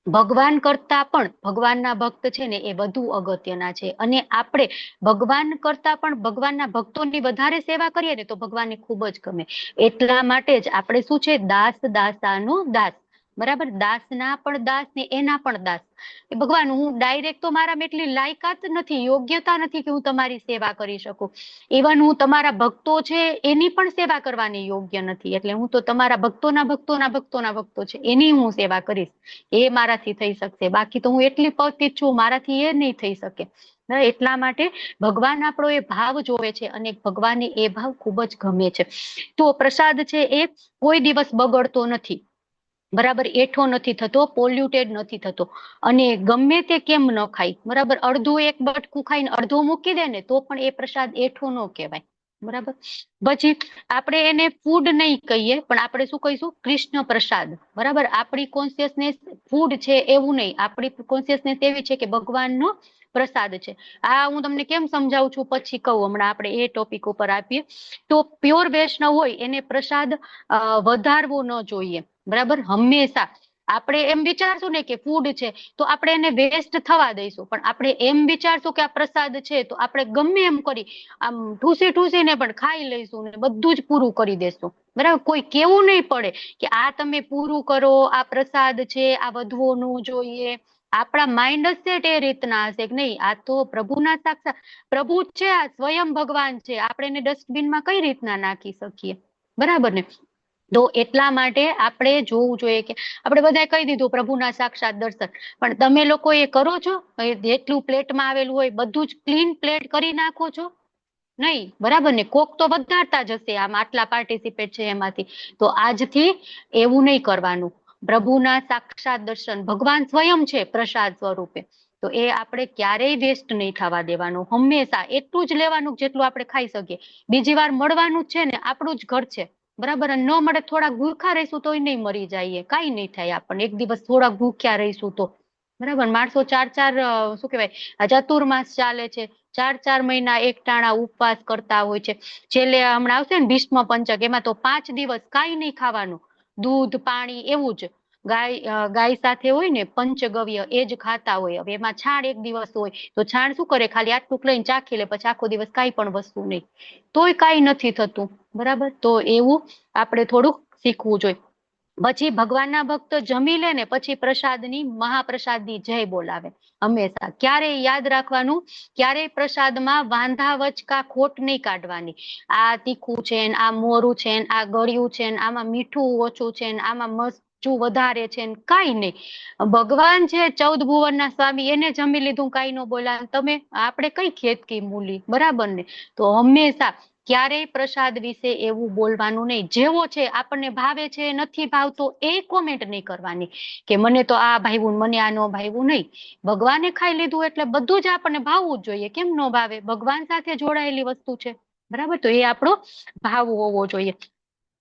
ભગવાન કરતા પણ ભગવાનના ભક્ત છે ને એ વધુ અગત્યના છે. અને આપણે ભગવાન કરતા પણ ભગવાનના ભક્તોની વધારે સેવા કરીએ ને તો ભગવાનને ખૂબ જ ગમે. એટલા માટે જ આપણે શું છે, દાસ દાસાનો દાસ. બરાબર, દાસના પણ દાસ ને એના પણ દાસ. ભગવાન હું ડાયરેક્ટ તો મારામાં એટલી લાયકાત નથી, યોગ્યતા નથી કે હું તમારી સેવા કરી શકું. ઇવન હું તમારા ભક્તો છે એની પણ સેવા કરવાની યોગ્ય નથી. એટલે હું તો તમારા ભક્તો છે એની હું સેવા કરીશ, એ મારાથી થઈ શકશે. બાકી તો હું એટલી પતિત છું, મારાથી એ નહીં થઈ શકે. એટલા માટે ભગવાન આપણો એ ભાવ જોવે છે અને ભગવાનને એ ભાવ ખૂબ જ ગમે છે. તો પ્રસાદ છે એ કોઈ દિવસ બગડતો નથી. બરાબર, એઠો નથી થતો, પોલ્યુટેડ નથી થતો. અને ગમે તે કેમ ન ખાય. બરાબર, અડધું એક બટકું ખાઈને અડધો મૂકી દે ને તો પણ એ પ્રસાદ એઠો ન કહેવાય. બરાબર, પછી આપણે એને ફૂડ નહીં કહીએ પણ આપણે શું કહીશું, કૃષ્ણ પ્રસાદ. બરાબર, આપણી કોન્શિયસનેસ ફૂડ છે એવું નહીં, આપણી કોન્શિયસનેસ એવી છે કે ભગવાનનો પ્રસાદ છે. આ હું તમને કેમ સમજાવું છું પછી કહું, હમણાં આપણે એ ટોપિક ઉપર આપીએ. તો પ્યોર વૈષ્ણવ હોય એને પ્રસાદ વધારવો ન જોઈએ. બરાબર, હંમેશા આપણે એમ વિચારશું ને કે ફૂડ છે તો આપણે એને વેસ્ટ થવા દઈશું, પણ આપણે એમ વિચારશું કે આ પ્રસાદ છે તો આપણે ગમે એમ કરી આમ ઠૂસીને પણ ખાઈ લઈશું ને બધું જ પૂરું કરી દેશું. બરાબર, કોઈ કેવું નહીં પડે કે આ તમે પૂરું કરો, આ પ્રસાદ છે આ વધવું જોઈએ. આપણા માઇન્ડ સેટ એ રીતના હશે કે નહીં, આ તો પ્રભુના સાક્ષાત પ્રભુ જ છે, આ સ્વયં ભગવાન છે, આપણે એને ડસ્ટબિનમાં કઈ રીતના નાખી શકીએ. બરાબર ને, તો એટલા માટે આપણે જોવું જોઈએ કે આપણે બધાએ કહી દીધું પ્રભુના સાક્ષાત દર્શન, પણ તમે લોકો એ કરો છો? જેટલું પ્લેટમાં આવેલું હોય બધું જ ક્લીન પ્લેટ કરી નાખો છો? નહીં, બરાબર ને? કોક તો વધારતા જશે, આમ આટલા પાર્ટિસિપેટ છે એમાંથી. તો આજથી એવું નહીં કરવાનું. પ્રભુના સાક્ષાત દર્શન, ભગવાન સ્વયં છે પ્રસાદ સ્વરૂપે. તો એ આપણે ક્યારેય વેસ્ટ નહીં થવા દેવાનું. હંમેશા એટલું જ લેવાનું જેટલું આપણે ખાઈ શકીએ. બીજી વાર મળવાનું જ છે ને, આપણું જ ઘર છે, બરાબર? અને ન મળે થોડાક ભૂખ્યા રહીશું તોય નહીં મરી જઈએ, કાંઈ નહીં થાય આપણને. એક દિવસ થોડાક ભૂખ્યા રહીશું તો, બરાબર? માણસો શું કહેવાય, આ ચતુર્માસ ચાલે છે, 4 મહિના એકટાણા ઉપવાસ કરતા હોય છે. છેલ્લે હમણાં આવશે ને ભીષ્મ પંચક, એમાં તો 5 દિવસ કાંઈ નહીં ખાવાનું, દૂધ પાણી એવું જ. ગાય સાથે હોય ને પંચગવ્ય, એ જ ખાતા હોય. હવે એમાં છાણ એક દિવસ હોય તો છાણ શું કરે, ખાલી આટલું લઈને ચાખી લે, પછી આખો દિવસ કાંઈ પણ વસ્તુ નહીં, તોય કાંઈ નથી થતું, બરાબર? તો એવું આપણે થોડુંક શીખવું જોઈએ. પછી ભગવાનના ભક્ત જમી લે ને પછી પ્રસાદની, મહાપ્રસાદની જય બોલાવે હંમેશા. ક્યારેય યાદ રાખવાનું, ક્યારેય પ્રસાદમાં વાંધા વચકા ખોટ નહીં કાઢવાની. આ તીખું છે ને, આ મોરું છે ને, આ ગળ્યું છે ને, આમાં મીઠું ઓછું છે ને, આમાં મરચું વધારે છે ને, કાંઈ નહીં. ભગવાન છે 14 ભુવનના સ્વામી, એને જમી લીધું કાંઈ ન બોલ્યા, તમે આપણે કઈ ખેતકી મૂલી, બરાબર ને? તો હંમેશા ક્યારેય પ્રસાદ વિશે એવું બોલવાનું નહીં. જેવો છે આપણને ભાવે છે, નથી ભાવતો એ કોમેન્ટ નહીં કરવાની કે મને તો આ ભાવ્યું મને આ ન ભાવ્યું. નહીં, ભગવાને ખાઈ લીધું એટલે બધું જ આપણને ભાવવું જ જોઈએ. કેમ ન ભાવે? ભગવાન સાથે જોડાયેલી વસ્તુ છે, બરાબર? તો એ આપણો ભાવ હોવો જોઈએ.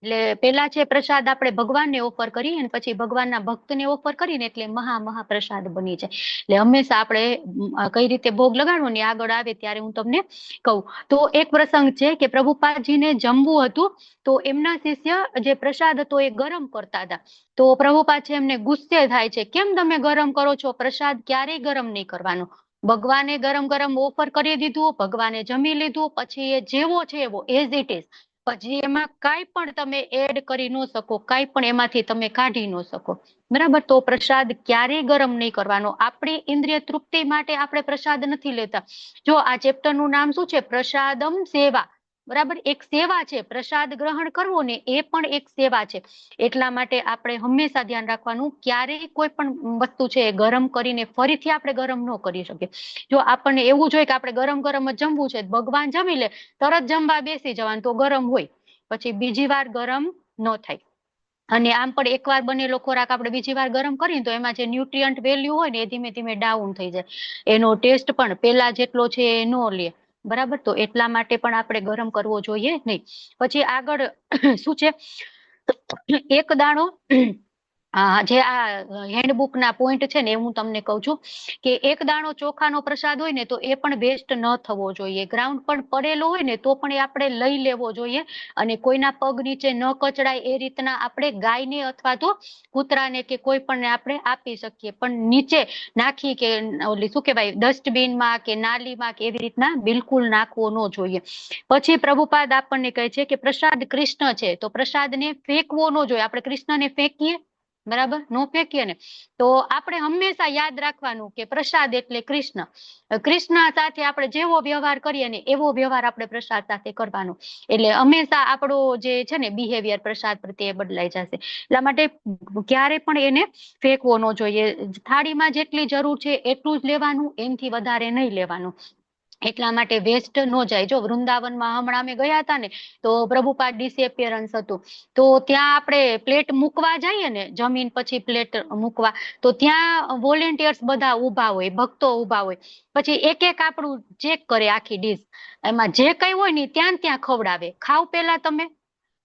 એટલે પેલા છે પ્રસાદ આપણે ભગવાનને ઓફર કરીએ અને પછી ભગવાનના ભક્તને ઓફર કરીને એટલે મહાપ્રસાદ બની જાય. એટલે હંમેશા આપણે કઈ રીતે ભોગ લગાડવો ને આગળ આવે ત્યારે હું તમને કહું. તો એક પ્રસંગ છે કે પ્રભુપાદજીને જમવું હતું, તો એમના શિષ્ય જે પ્રસાદ હતો એ ગરમ કરતા હતા. તો પ્રભુપાદ છે એમને ગુસ્સે થાય છે, કેમ તમે ગરમ કરો છો? પ્રસાદ ક્યારેય ગરમ નહીં કરવાનો. ભગવાને ગરમ ઓફર કરી દીધું, ભગવાને જમી લીધું, પછી એ જેવો છે એવો એઝ ઇટ ઇઝ. પછી એમાં કાંઈ પણ તમે એડ કરી ન શકો, કાંઈ પણ એમાંથી તમે કાઢી ન શકો, બરાબર? તો પ્રસાદ ક્યારેય ગરમ નહીં કરવાનો. આપણી ઇન્દ્રિય તૃપ્તિ માટે આપણે પ્રસાદ નથી લેતા. જો આ ચેપ્ટરનું નામ શું છે? પ્રસાદમ સેવા, બરાબર? એક સેવા છે. પ્રસાદ ગ્રહણ કરવો ને એ પણ એક સેવા છે. એટલા માટે આપણે હંમેશા ધ્યાન રાખવાનું, ક્યારેય કોઈ પણ વસ્તુ છે એ ગરમ કરીને ફરીથી આપણે ગરમ ન કરી શકીએ. જો આપણને એવું જોઈએ કે આપણે ગરમ જ જમવું છે, ભગવાન જમી લે, તરત જમવા બેસી જવાનું, તો ગરમ હોય, પછી બીજી વાર ગરમ ન થાય. અને આમ પણ એકવાર બનેલો ખોરાક આપણે બીજી વાર ગરમ કરીએ તો એમાં જે ન્યુટ્રિયન્ટ વેલ્યુ હોય ને એ ધીમે ધીમે ડાઉન થઈ જાય. એનો ટેસ્ટ પણ પેલા જેટલો છે એ ન લે, બરાબર? તો એટલા માટે પણ આપણે ગરમ કરવો જોઈએ નહીં. પછી આગળ શું છે, એક દાણો જે આ હેન્ડબુક ના પોઈન્ટ છે ને એ હું તમને કહું છું કે એક દાણો ચોખાનો પ્રસાદ હોય ને તો એ પણ વેસ્ટ ન થવો જોઈએ. ગ્રાઉન્ડ પણ પડેલો હોય ને તો પણ એ આપણે લઈ લેવો જોઈએ, અને કોઈના પગ નીચે ન કચડાય એ રીતના આપણે ગાયને અથવા તો કૂતરાને કે કોઈ પણ આપણે આપી શકીએ, પણ નીચે નાખી કે ઓલી શું કહેવાય ડસ્ટબિનમાં કે નાલીમાં કે એવી રીતના બિલકુલ નાખવો ન જોઈએ. પછી પ્રભુપાદ આપણને કહે છે કે પ્રસાદ કૃષ્ણ છે, તો પ્રસાદને ફેંકવો ન જોઈએ. આપણે કૃષ્ણને ફેંકીએ, બરાબર? નો ફેંકીએ ને. તો આપણે હંમેશા યાદ રાખવાનું કે પ્રસાદ એટલે કૃષ્ણ. કૃષ્ણ સાથે આપણે જેવો વ્યવહાર કરીએ ને એવો વ્યવહાર આપણે પ્રસાદ સાથે કરવાનો. એટલે હંમેશા આપણો જે છે ને બિહેવિયર પ્રસાદ પ્રત્યે બદલાઈ જશે. એટલા માટે ક્યારે પણ એને ફેંકવો ન જોઈએ. થાળીમાં જેટલી જરૂર છે એટલું જ લેવાનું, એનાથી વધારે નહીં લેવાનું. એટલા માટે વેસ્ટ ન જાય. જો વૃંદાવનમાં હમણાં અમે ગયા હતા ને તો પ્રભુપાદ ડિસએપિયરન્સ હતું, તો ત્યાં આપણે પ્લેટ મૂકવા જઈએ ને, જમીન પછી પ્લેટ મૂકવા, તો ત્યાં વોલેન્ટિયર્સ બધા ઉભા હોય, ભક્તો ઉભા હોય. પછી એક એક આપણું ચેક કરે આખી ડીશ, એમાં જે કઈ હોય ને ત્યાં ખવડાવે. ખાવ પેલા તમે,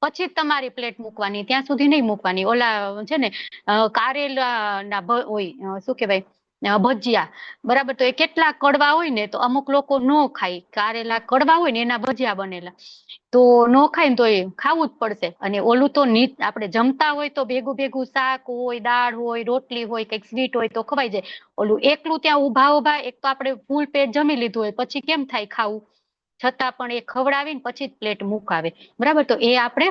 પછી જ તમારી પ્લેટ મૂકવાની, ત્યાં સુધી નહીં મૂકવાની. ઓલા છે ને કારેલા ના હોય, શું કહેવાય, ભજીયા, બરાબર? તો એ કેટલા કડવા હોય ને તો અમુક લોકો ન ખાય. કારેલા કડવા હોય ને એના ભજીયા બનેલા, તો ન ખાય ને તો એ ખાવું જ પડશે. અને ઓલું તો આપણે જમતા હોય તો ભેગું ભેગું શાક હોય, દાળ હોય, રોટલી હોય, કંઈક સ્વીટ હોય તો ખવાઈ જાય. ઓલું એકલું ત્યાં ઉભા એક તો આપણે ફૂલ પેટ જમી લીધું હોય, પછી કેમ થાય ખાવું? છતાં પણ એ ખવડાવીને પછી જ પ્લેટ મુકાવે, બરાબર? તો એ આપણે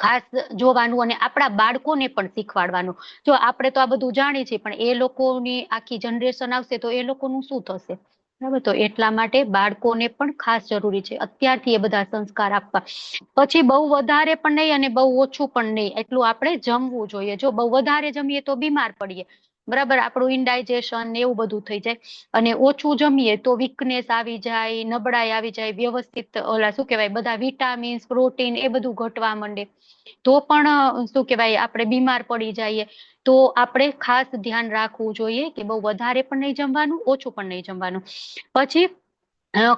ખાસ જોવાનું, અને આપણા બાળકોને પણ શીખવાડવાનું. જો આપણે તો આ બધું જાણીએ છીએ, પણ એ લોકોની આખી જનરેશન આવશે તો એ લોકોનું શું થશે, બરાબર? તો એટલા માટે બાળકોને પણ ખાસ જરૂરી છે અત્યારથી એ બધા સંસ્કાર આપવા. પછી બહુ વધારે પણ નહીં અને બહુ ઓછું પણ નહીં, એટલું આપણે જમવું જોઈએ. જો બહુ વધારે જમીએ તો બીમાર પડીએ, બરાબર, આપણું ઇનડાઇજેશન ને એવું બધું થઈ જાય. અને ઓછું જમીએ તો વીકનેસ આવી જાય, નબળાઈ આવી જાય, વ્યવસ્થિત ઓલા શું કહેવાય બધા વિટામિન્સ, પ્રોટીન એ બધું ઘટવા માંડે. તો પણ શું કહેવાય આપણે બીમાર પડી જઈએ. તો આપણે ખાસ ધ્યાન રાખવું જોઈએ કે બહુ વધારે પણ નહીં જમવાનું, ઓછું પણ નહીં જમવાનું. પછી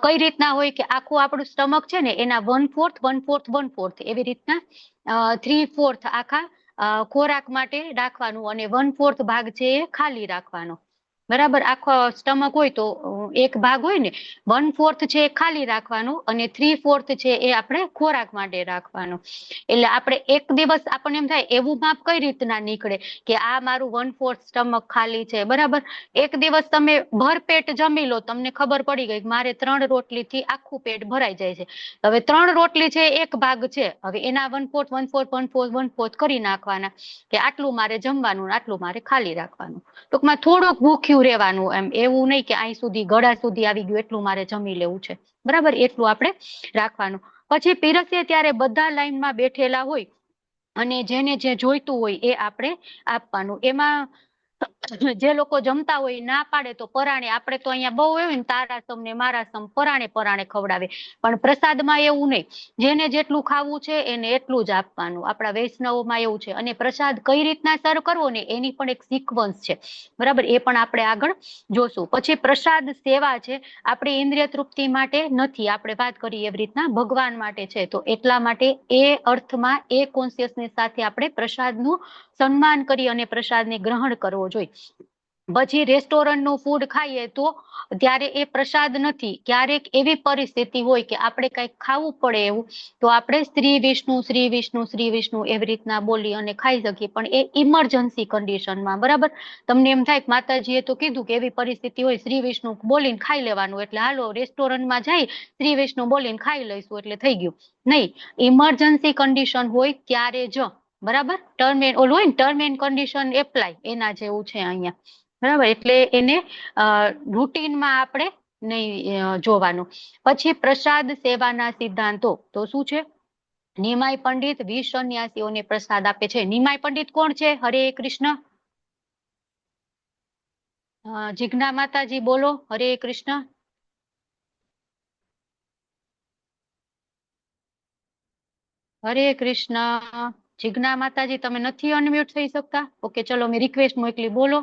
કઈ રીતના હોય કે આખું આપણું સ્ટમક છે ને એના 1/4 1/4 1/4 એવી રીતના 3/4 આખા ખોરાક માટે રાખવાનું અને 1/4 ભાગ છે એ ખાલી રાખવાનો. બરાબર, આખો સ્ટમક હોય તો એક ભાગ હોય ને 1/4 છે એ ખાલી રાખવાનું અને 3/4 છે એ આપણે ખોરાક માટે રાખવાનું. એટલે આપણે એક દિવસ આપણને એમ થાય એવું માપ કઈ રીતના નીકળે કે આ મારું 1/4 સ્ટમક ખાલી છે. બરાબર, એક દિવસ તમે ભરપેટ જમી લો, તમને ખબર પડી ગઈ કે મારે 3 રોટલીથી આખું પેટ ભરાઈ જાય છે. હવે 3 રોટલી છે એક ભાગ છે, હવે એના 1/4 1/4 1/4 1/4 કરી નાખવાના કે આટલું મારે જમવાનું, આટલું મારે ખાલી રાખવાનું. ટૂંકમાં થોડુંક ભૂખ્યું રહેવાનું, એમ એવું નહીં કે અહીં સુધી ગળા સુધી આવી ગયું એટલું મારે જમી લેવું છે. બરાબર, એટલું આપણે રાખવાનું. પછી પીરસીએ ત્યારે બધા લાઈનમાં બેઠેલા હોય અને જેને જે જોઈતું હોય એ આપણે આપવાનું. એમાં જે લોકો જમતા હોય ના પાડે તો પરાણે, આપણે તો અહીંયા બહુ હોય ને તારાસમ ને મારાસમ પરાણે પરાણે ખવડાવે, પણ પ્રસાદમાં એવું નહીં. જેને જેટલું ખાવું છે એને એટલું જ આપવાનું. આપણા વૈષ્ણવોમાં એવું છે. અને પ્રસાદ કઈ રીતના સર્વ કરવો ને એની પણ એક સિક્વન્સ છે. બરાબર, એ પણ આપણે આગળ જોશું. પછી પ્રસાદ સેવા છે, આપણી ઇન્દ્રિય તૃપ્તિ માટે નથી, આપણે વાત કરી એવી રીતના ભગવાન માટે છે. તો એટલા માટે એ અર્થમાં એ કોન્શિયસનેસ સાથે આપણે પ્રસાદનું સન્માન કરી અને પ્રસાદને ગ્રહણ કરવો જોઈએ. પછી રેસ્ટોરન્ટનું ફૂડ ખાઈએ તો ત્યારે એ પ્રસાદ નથી. ક્યારેક એવી પરિસ્થિતિ હોય કે આપણે કંઈક ખાવું પડે એવું, તો આપણે શ્રી વિષ્ણુ શ્રી વિષ્ણુ શ્રી વિષ્ણુ એવી રીતના બોલી અને ખાઈ શકીએ, પણ એ ઇમરજન્સી કન્ડિશનમાં. બરાબર, તમને એમ થાય કે માતાજીએ તો કીધું કે એવી પરિસ્થિતિ હોય શ્રી વિષ્ણુ બોલીને ખાઈ લેવાનું, એટલે હાલો રેસ્ટોરન્ટમાં જઈ શ્રી વિષ્ણુ બોલીને ખાઈ લઈશું એટલે થઈ ગયું. નહીં, ઇમરજન્સી કન્ડિશન હોય ત્યારે જ. બરાબર, ટર્મ એન્ડ ઓલું હોય ને ટર્મ એન્ડ કન્ડિશન એપ્લાય, એના જેવું છે અહીંયા. બરાબર, એટલે એને રૂટીનમાં આપણે નહીં જોવાનું. પછી પ્રસાદ સેવાના સિદ્ધાંતો તો શું છે? નિમાય પંડિત 20 સંન્યાસીઓને પ્રસાદ આપે છે. નિમાય પંડિત કોણ છે? હરે કૃષ્ણ. જીજ્ઞા માતાજી બોલો, હરે કૃષ્ણ. હરે કૃષ્ણ. જીજ્ઞા માતાજી તમે નથી અનમ્યુટ થઈ શકતા? ઓકે, ચલો મેં રિક્વેસ્ટ મોકલી, બોલો.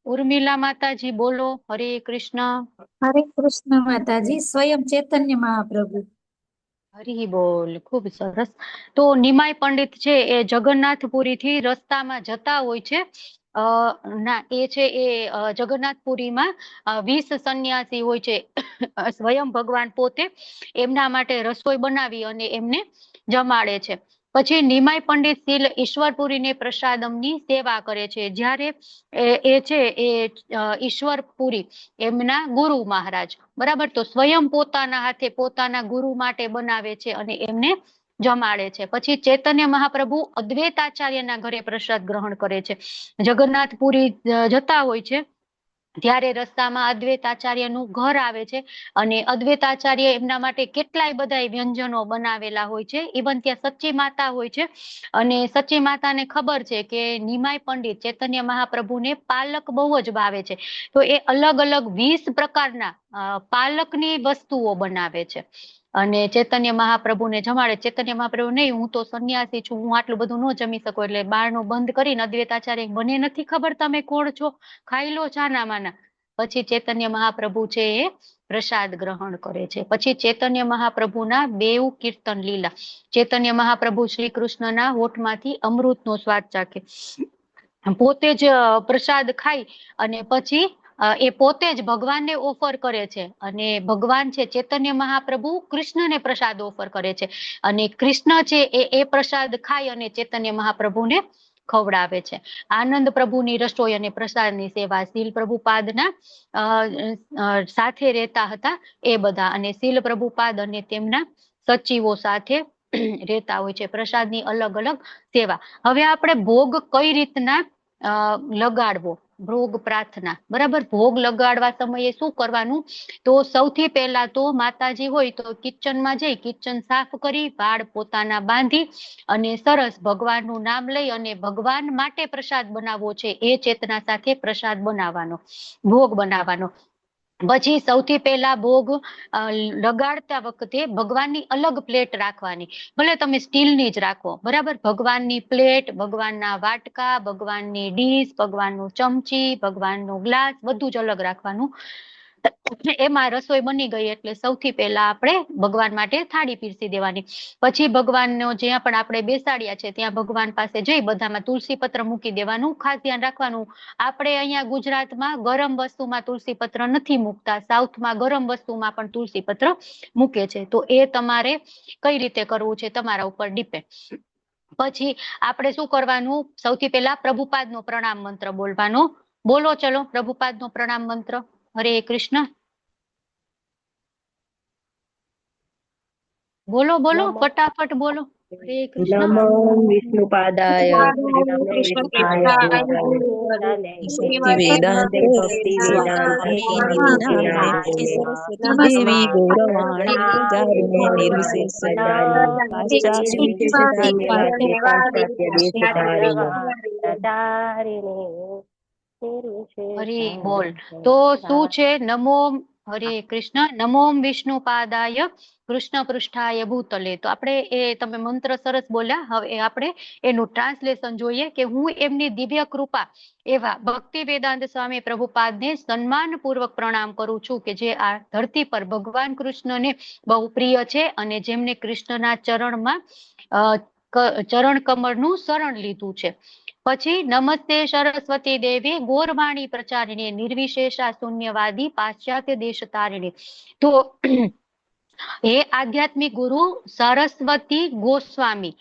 ઉર્મિલા માતાજી બોલો, હરે કૃષ્ણ. હરે કૃષ્ણ માતાજી, સ્વયં ચૈતન્ય મહાપ્રભુ. હરી બોલ, ખૂબ સરસ. તો નિમાય પંડિત છે એ જગન્નાથપુરી થી રસ્તામાં જતા હોય છે. ના, એ છે એ જગન્નાથપુરીમાં 20 સંન્યાસી હોય છે. સ્વયં ભગવાન પોતે એમના માટે રસોઈ બનાવી અને એમને જમાડે છે. પછી નિમાય પંડિત શીલ ઈશ્વરપુરીને પ્રસાદમની સેવા કરે છે. જ્યારે એ છે એ ઈશ્વરપુરી એમના ગુરુ મહારાજ. બરાબર, તો સ્વયં પોતાના હાથે પોતાના ગુરુ માટે બનાવે છે અને એમને જમાડે છે. પછી ચૈતન્ય મહાપ્રભુ અદ્વૈતાચાર્યના ઘરે પ્રસાદ ગ્રહણ કરે છે. જગન્નાથપુરી જતા હોય છે ત્યારે રસ્તામાં અદ્વૈતાચાર્યનું ઘર આવે છે અને અદ્વૈતાચાર્ય એમના માટે કેટલાય બધા વ્યંજનો બનાવેલા હોય છે. ઇવન ત્યાં સચ્ચી માતા હોય છે અને સચ્ચી માતાને ખબર છે કે નિમાય પંડિત ચૈતન્ય મહાપ્રભુને પાલક બહુ જ ભાવે છે, તો એ અલગ અલગ 20 પ્રકારના પાલકની વસ્તુઓ બનાવે છે અને ચૈતન્ય મહાપ્રભુને જમાડે. ચૈતન્ય મહાપ્રભુ નહીં, હું તો સંન્યાસી છું, હું આટલું બધું ન જમી શકું, એટલે બારણું બંધ કરીને અદ્વૈતાચાર્ય, મને નથી ખબર તમે કોણ છો, ખાઈ લો છાના માના. પછી ચૈતન્ય મહાપ્રભુ છે એ પ્રસાદ ગ્રહણ કરે છે. પછી ચૈતન્ય મહાપ્રભુના 2 કીર્તન લીલા. ચૈતન્ય મહાપ્રભુ શ્રી કૃષ્ણના હોઠમાંથી અમૃતનો સ્વાદ ચાખે, પોતે જ પ્રસાદ ખાઈ અને પછી એ પોતે જ ભગવાનને ઓફર કરે છે અને ભગવાન છે ચૈતન્ય મહાપ્રભુ કૃષ્ણને પ્રસાદ ઓફર કરે છે અને કૃષ્ણ છે એ પ્રસાદ ખાઈ અને ચૈતન્ય મહાપ્રભુને ખવડાવે છે. આનંદ પ્રભુની રસોઈ અને પ્રસાદની સેવા શીલ પ્રભુપાદના સાથે રહેતા હતા એ બધા, અને શીલ પ્રભુપાદ અને તેમના સચિવો સાથે રહેતા હોય છે. પ્રસાદની અલગ અલગ સેવા. હવે આપણે ભોગ કઈ રીતના લગાડવો, ભોગ પ્રાર્થના, બરાબર. ભોગ લગાડવા સમયે શું કરવાનું, તો સૌથી પહેલા તો માતાજી હોય તો કિચનમાં જઈ કિચન સાફ કરી, વાળ પોતાના બાંધી અને સરસ ભગવાનનું નામ લઈ અને ભગવાન માટે પ્રસાદ બનાવવો છે એ ચેતના સાથે પ્રસાદ બનાવવાનો, ભોગ બનાવવાનો. પછી સૌથી પહેલા ભોગ લગાડતા વખતે ભગવાનની અલગ પ્લેટ રાખવાની, ભલે તમે સ્ટીલની જ રાખો, બરાબર. ભગવાનની પ્લેટ, ભગવાનના વાટકા, ભગવાનની ડીશ, ભગવાનનું ચમચી, ભગવાનનું ગ્લાસ, બધું જ અલગ રાખવાનું. એમાં રસોઈ બની ગઈ એટલે સૌથી પહેલા આપણે ભગવાન માટે થાળી પીરસી દેવાની. પછી ભગવાનનો જ્યાં પણ આપણે બેસાડ્યા છે ત્યાં ભગવાન પાસે જઈ બધામાં તુલસી પત્ર મૂકી દેવાનું. ખાસ ધ્યાન રાખવાનું, આપણે અહીંયા ગુજરાતમાં ગરમ વસ્તુમાં તુલસી પત્ર નથી મૂકતા, સાઉથમાં ગરમ વસ્તુમાં પણ તુલસી પત્ર મૂકે છે. તો એ તમારે કઈ રીતે કરવું છે તમારા ઉપર ડિપેન્ડ. પછી આપણે શું કરવાનું, સૌથી પહેલા પ્રભુપાદનો પ્રણામ મંત્ર બોલવાનો. બોલો ચલો પ્રભુપાદનો પ્રણામ મંત્ર. હરે કૃષ્ણ. બોલો બોલો, નમો ફટાફટ બોલો. હરે કૃષ્ણ. નમો વિષ્ણુપાદાય શક્તિ વેદાંત ભક્તિ સ્વામી વેદાંત નારાયણ સરસ્વતી દેવી ગૌરવાણી પ્રચારિણે નિર્વિશેષ હરે બોલ. તો શું છે, નમો હરે કૃષ્ણ, નમો વિષ્ણુ પાદાય કૃષ્ણ પૃષ્ઠાય ભૂતલે. તો આપણે એ તમે મંત્ર સરસ બોલ્યા. હવે આપણે એનું ટ્રાન્સલેશન જોઈએ કે હું એમની દિવ્ય કૃપા એવા ભક્તિ વેદાંત સ્વામી પ્રભુપાદને સન્માનપૂર્વક પ્રણામ કરું છું કે જે આ ધરતી પર ભગવાન કૃષ્ણને બહુ પ્રિય છે અને જેમને કૃષ્ણના ચરણમાં ચરણ કમળનું શરણ લીધું છે. પછી નમસ્તે સરસ્વતી દેવી ગોરવાણી પ્રચારિણે નિર્વિશેષા શૂન્યવાદી પાશ્ચાત્ય દેશ તારિણી. તો હે આધ્યાત્મિક ગુરુ સરસ્વતી ગોસ્વામી,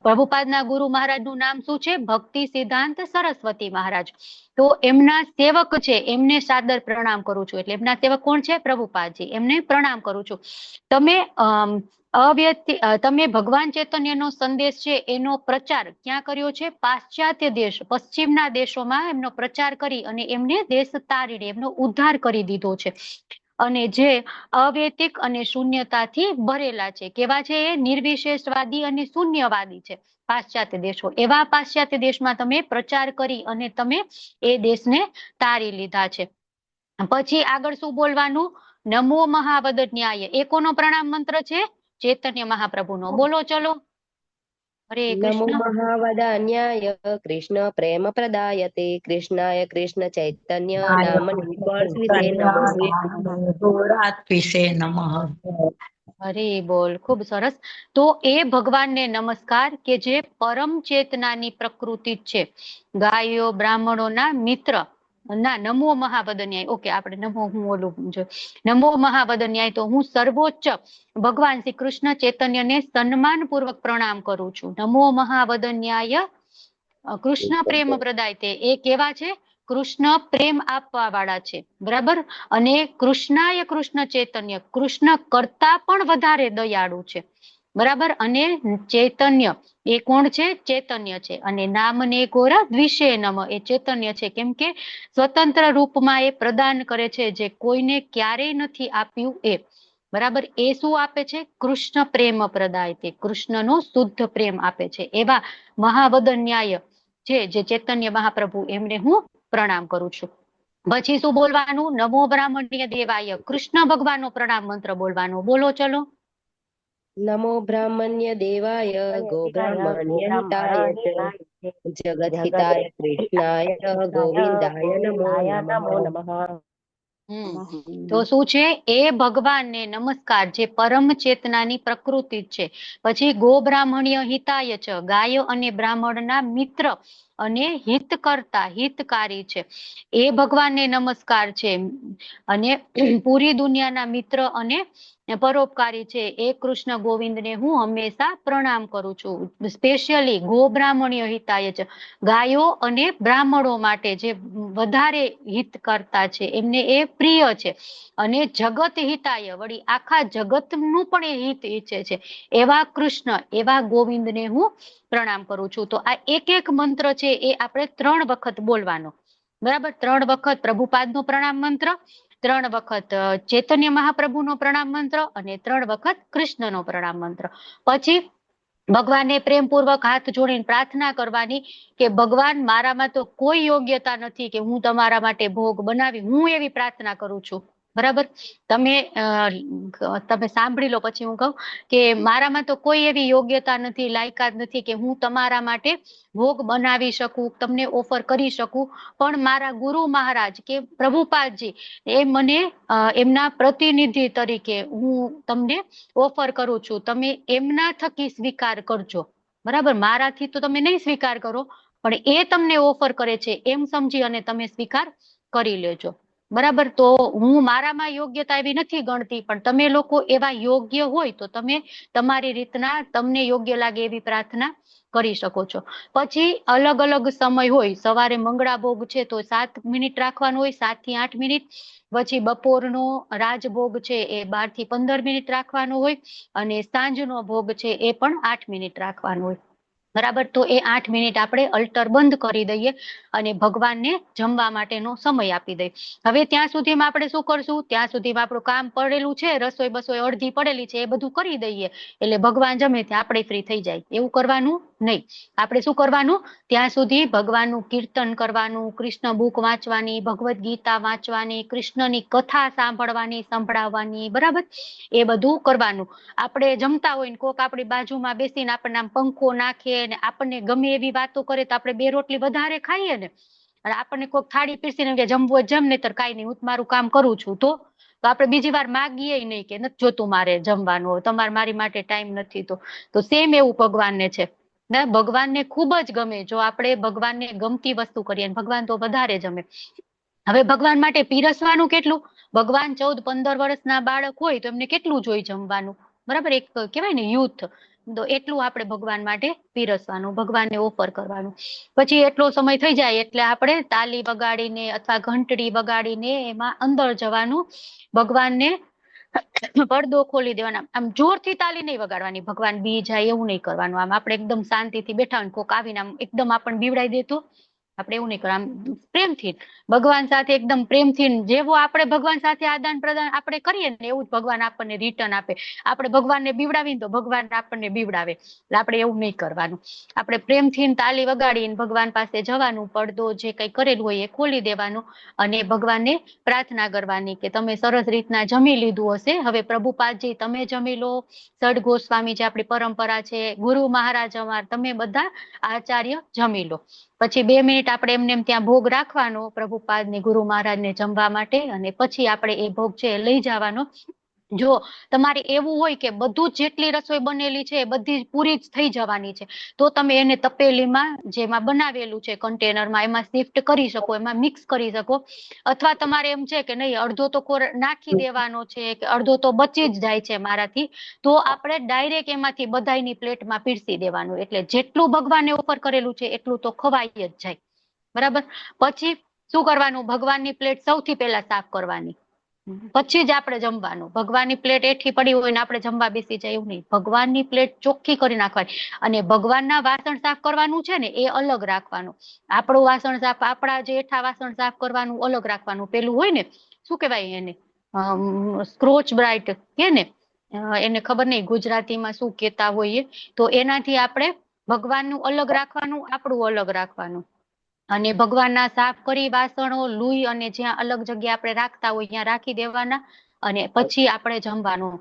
પ્રભુપાદના ગુરુ મહારાજનું નામ શું છે, ભક્તિ સિદ્ધાંત સરસ્વતી મહારાજ. તો એમના સેવક છે, એમને સાદર પ્રણામ કરું છું. એટલે એમના સેવક કોણ છે, પ્રભુપાદજી, એમને પ્રણામ કરું છું. તમે ભગવાન ચૈતન્યનો સંદેશ છે એનો પ્રચાર ક્યાં કર્યો છે, પાશ્ચાત્ય દેશ, પશ્ચિમના દેશોમાં એમનો પ્રચાર કરી અને એમને દેશ તારીને એમનો ઉદ્ધાર કરી દીધો છે. અને જે અવૈતિક અને શૂન્યતાથી ભરેલા છે. કેવા છે એ, નિર્વિશેષવાદી અને શૂન્યવાદી છે પાશ્ચાત્ય દેશો. એવા પાશ્ચાત્ય દેશમાં તમે પ્રચાર કરી અને તમે એ દેશને તારી લીધા છે. પછી આગળ શું બોલવાનું, નમો મહાવદન્યાય. એ કોનો પ્રણામ મંત્ર છે, ચૈતન્ય મહાપ્રભુનો. બોલો ચલો. હરે નમો કૃષ્ણ. મહાવદાન્યાય કૃષ્ણ પ્રેમ પ્રદાયતે કૃષ્ણાય કૃષ્ણ ચૈતન્ય નામની ગોરાત્વિષે નમઃ. હરે બોલ. ખૂબ સરસ. તો એ ભગવાનને નમસ્કાર કે જે પરમ ચેતનાની પ્રકૃતિ છે, ગાયો બ્રાહ્મણોના મિત્ર ના. નમો મહાવદન્યાય. ઓકે, આપણે નમો, હું ઓલું જો નમો મહાવદન્યાય, તો હું સર્વોચ્ચ ભગવાન શ્રી કૃષ્ણ ચૈતન્યને સન્માનપૂર્વક પ્રણામ કરું છું. નમો મહાવદન્યાય કૃષ્ણ પ્રેમ પ્રદાય. તે એ કેવા છે, કૃષ્ણ પ્રેમ આપવા વાળા છે, બરાબર. અને કૃષ્ણાય કૃષ્ણ ચૈતન્ય, કૃષ્ણ કરતા પણ વધારે દયાળુ છે, બરાબર. અને ચૈતન્ય એ કોણ છે, ચૈતન્ય છે. અને નામને ઘોર દ્વિષે નમ, એ ચૈતન્ય છે કેમ કે સ્વતંત્ર રૂપમાં એ પ્રદાન કરે છે જે કોઈને ક્યારેય નથી આપ્યું એ, બરાબર. એ શું આપે છે, કૃષ્ણ પ્રેમ પ્રદાય. તે કૃષ્ણનો શુદ્ધ પ્રેમ આપે છે. એવા મહાવદન્યાય છે જે ચૈતન્ય મહાપ્રભુ, એમને હું પ્રણામ કરું છું. પછી શું બોલવાનું, નમો બ્રાહ્મણ્ય દેવાય. કૃષ્ણ ભગવાનનો પ્રણામ મંત્ર બોલવાનો. બોલો ચલો. નમો બ્રાહ્મણ્ય દેવાય ગો બ્રાહ્મણ્ય હિતાય જગત હિતાય કૃષ્ણાય ગોવિંદાય નમો નમઃ. તો શું છે, એ ભગવાનને નમસ્કાર જે પરમ ચેતનાની પ્રકૃતિ છે. પછી ગો બ્રાહ્મણ્ય હિતાય છે, ગાયો અને બ્રાહ્મણના મિત્ર અને હિતકર્તા, હિતકારી છે, એ ભગવાનને નમસ્કાર છે. અને પૂરી દુનિયાના મિત્ર અને પરોપકારી છે એ કૃષ્ણ ગોવિંદને હું હંમેશા પ્રણામ કરું છું. સ્પેશિયલી ગો બ્રાહ્મણ્ય હિતાય છે, ગાયો અને બ્રાહ્મણો માટે જે વધારે હિત કરતા છે, એમને એ પ્રિય છે. અને જગત હિતાય, વળી આખા જગતનું પણ એ હિત ઈચ્છે છે, એવા કૃષ્ણ, એવા ગોવિંદને હું પ્રણામ કરું છું. તો આ એક એક મંત્ર છે એ આપણે 3 વખત બોલવાનો. બરાબર, 3 વખત પ્રભુપાદનો પ્રણામ મંત્ર, 3 વખત ચૈતન્ય મહાપ્રભુનો પ્રણામ મંત્ર અને 3 વખત કૃષ્ણનો પ્રણામ મંત્ર. પછી ભગવાનને પ્રેમપૂર્વક હાથ જોડીને પ્રાર્થના કરવાની કે ભગવાન, મારામાં તો કોઈ યોગ્યતા નથી કે હું તમારા માટે ભોગ બનાવી, હું એવી પ્રાર્થના કરું છું. બરાબર, તમે સાંભળી લો પછી હું કહું કે મારામાં તો કોઈ એવી યોગ્યતા નથી, લાયકાત નથી કે હું તમારા માટે ભોગ બનાવી શકું, તમને ઓફર કરી શકું, પણ મારા ગુરુ મહારાજ કે પ્રભુપાદજી એ મને એમના પ્રતિનિધિ તરીકે હું તમને ઓફર કરું છું, તમે એમના થકી સ્વીકાર કરજો. બરાબર, મારાથી તો તમે નહીં સ્વીકાર કરો, પણ એ તમને ઓફર કરે છે એમ સમજી અને તમે સ્વીકાર કરી લેજો. બરાબર, તો હું મારામાં યોગ્યતા એવી નથી ગણતી, પણ તમે લોકો એવા યોગ્ય હોય તો તમે તમારી રીતના તમને યોગ્ય લાગે એવી પ્રાર્થના કરી શકો છો. પછી અલગ અલગ સમય હોય, સવારે મંગળા ભોગ છે તો 7 મિનિટ રાખવાનો હોય, 7 થી 8 મિનિટ. પછી બપોરનો રાજભોગ છે એ 12 થી 15 મિનિટ રાખવાનો હોય, અને સાંજનો ભોગ છે એ પણ 8 મિનિટ રાખવાનો હોય. બરાબર, તો એ 8 મિનિટ આપણે અલ્ટર બંધ કરી દઈએ અને ભગવાનને જમવા માટેનો સમય આપી દઈએ. હવે ત્યાં સુધીમાં આપણે શું કરશું, ત્યાં સુધીમાં આપણું કામ પડેલું છે, રસોઈ બસોઈ અડધી પડેલી છે, એ બધું કરી દઈએ એટલે ભગવાન જમે ત્યાં આપણે ફ્રી થઈ જાય. એવું કરવાનું નહીં. આપણે શું કરવાનું, ત્યાં સુધી ભગવાનનું કીર્તન કરવાનું, કૃષ્ણ બુક વાંચવાની, ભગવદ્ ગીતા વાંચવાની, કૃષ્ણની કથા સાંભળવાની, સંભળાવવાની. બરાબર, એ બધું કરવાનું. આપણે જમતા હોય ને કોક આપણી બાજુમાં બેસીને આપણને આમ પંખો નાખે ને આપણને ગમે એવી વાતો કરે તો આપણે 2 રોટલી વધારે ખાઈએ ને, અને આપણને કોક થાળી પીરસીને કે જમવું હોય જમ, નહીતર કાંઈ નહીં, હું મારું કામ કરું છું. તો આપણે બીજી વાર માગીએ નહીં કે નથી જોતું મારે જમવાનું, તમારે મારી માટે ટાઈમ નથી. તો સેમ એવું ભગવાનને છે ને, ભગવાનને ખૂબ જ ગમે જો આપણે ભગવાનને ગમતી વસ્તુ કરીએ, ભગવાન તો વધારે જમે. હવે ભગવાન માટે પીરસવાનું કેટલું, ભગવાન 14-15 વર્ષના બાળક હોય તો એમને કેટલું જોઈ જમવાનું. બરાબર, એક કહેવાય ને યુથ, તો એટલું આપણે ભગવાન માટે પીરસવાનું, ભગવાનને ઓફર કરવાનું. પછી એટલો સમય થઈ જાય એટલે આપણે તાલી વગાડીને અથવા ઘંટડી વગાડીને એમાં અંદર જવાનું, ભગવાનને પડદો ખોલી દેવાના. આમ જોરથી તાલી નહીં વગાડવાની, ભગવાન બી જાય એવું નહીં કરવાનું. આમ આપણે એકદમ શાંતિથી બેઠા હોય, કોક આવીને આમ એકદમ આપણને બીવડાવી દેતું, આપણે એવું નહીં કરવાનું. આમ પ્રેમથી ભગવાન સાથે એકદમ પ્રેમથી, જેવો આપણે ભગવાન સાથે આદાન પ્રદાન આપણે કરીએ ને એવું જ ભગવાન આપણને રિટર્ન આપે. આપણે ભગવાનને બીવડાવીને તો ભગવાન આપણને બીવડાવે, એટલે આપણે એવું નહીં કરવાનું. આપણે પ્રેમથી તાલી વગાડીને ભગવાન પાસે જવાનું, પડદો જે કંઈ કરેલું હોય એ ખોલી દેવાનું અને ભગવાનને પ્રાર્થના કરવાની કે તમે સરસ રીતના જમી લીધું હશે, હવે પ્રભુપાદજી તમે જમી લો, સડ ગોસ્વામી જે આપણી પરંપરા છે, ગુરુ મહારાજ અમાર, તમે બધા આચાર્ય જમી લો. પછી 2 મિનિટ આપણે એમને ત્યાં ભોગ રાખવાનો પ્રભુપાદને ગુરુ મહારાજને જમવા માટે, અને પછી આપણે એ ભોગ છે લઈ જવાનો. જો તમારે એવું હોય કે બધું જેટલી રસોઈ બનેલી છે એ બધી પૂરી જ થઈ જવાની છે, તો તમે એને તપેલીમાં જેમાં બનાવેલું છે કન્ટેનરમાં એમાં શિફ્ટ કરી શકો, એમાં મિક્સ કરી શકો. અથવા તમારે એમ છે કે નહીં અડધો તો નાખી દેવાનો છે કે અડધો તો બચી જ જાય છે મારાથી, તો આપણે ડાયરેક્ટ એમાંથી બધાયની પ્લેટમાં પીરસી દેવાનું. એટલે જેટલું ભગવાનને ઓફર કરેલું છે એટલું તો ખવાઈ જ જાય. બરાબર, પછી શું કરવાનું, ભગવાનની પ્લેટ સૌથી પહેલા સાફ કરવાની, પછી જ આપણે જમવાનું. ભગવાનની પ્લેટ એઠી પડી હોય ને આપણે જમવા બેસી જાય એવું નહીં, ભગવાનની પ્લેટ ચોખ્ખી કરી નાખવાની. અને ભગવાનના વાસણ સાફ કરવાનું છે ને એ અલગ રાખવાનું. આપણું વાસણ સાફ, આપણા જે એઠા વાસણ સાફ કરવાનું અલગ રાખવાનું. પેલું હોય ને શું કહેવાય એને, સ્ક્રોચ બ્રાઇટ કે ને, એને ખબર નહીં ગુજરાતીમાં શું કહેતા હોઈએ, તો એનાથી આપણે ભગવાનનું અલગ રાખવાનું, આપણું અલગ રાખવાનું. અને ભગવાનના સાફ કરી વાસણો લુઈ અને જ્યાં અલગ જગ્યા આપણે રાખતા હોય ત્યાં રાખી દેવાના, અને પછી આપણે જમવાનું.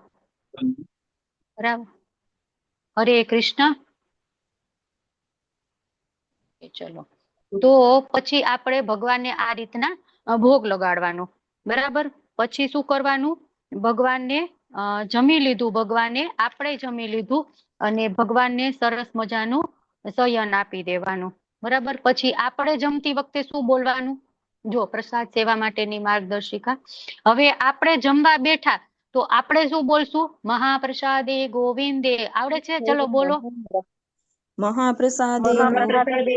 બરાબર, હરે કૃષ્ણ. ચલો, તો પછી આપણે ભગવાનને આ રીતના ભોગ લગાડવાનો. બરાબર, પછી શું કરવાનું, ભગવાનને જમી લીધું, ભગવાને આપણે જમી લીધું અને ભગવાનને સરસ મજાનું શયન આપી દેવાનું. બરાબર, પછી આપણે જમતી વખતે શું બોલવાનું, જો પ્રસાદ સેવા માટેની માર્ગદર્શિકા. હવે આપણે જમવા બેઠા તો આપણે શું બોલશું, મહાપ્રસાદે ગોવિંદે. આવડે છે? ચલો બોલો. મહાપ્રસાદે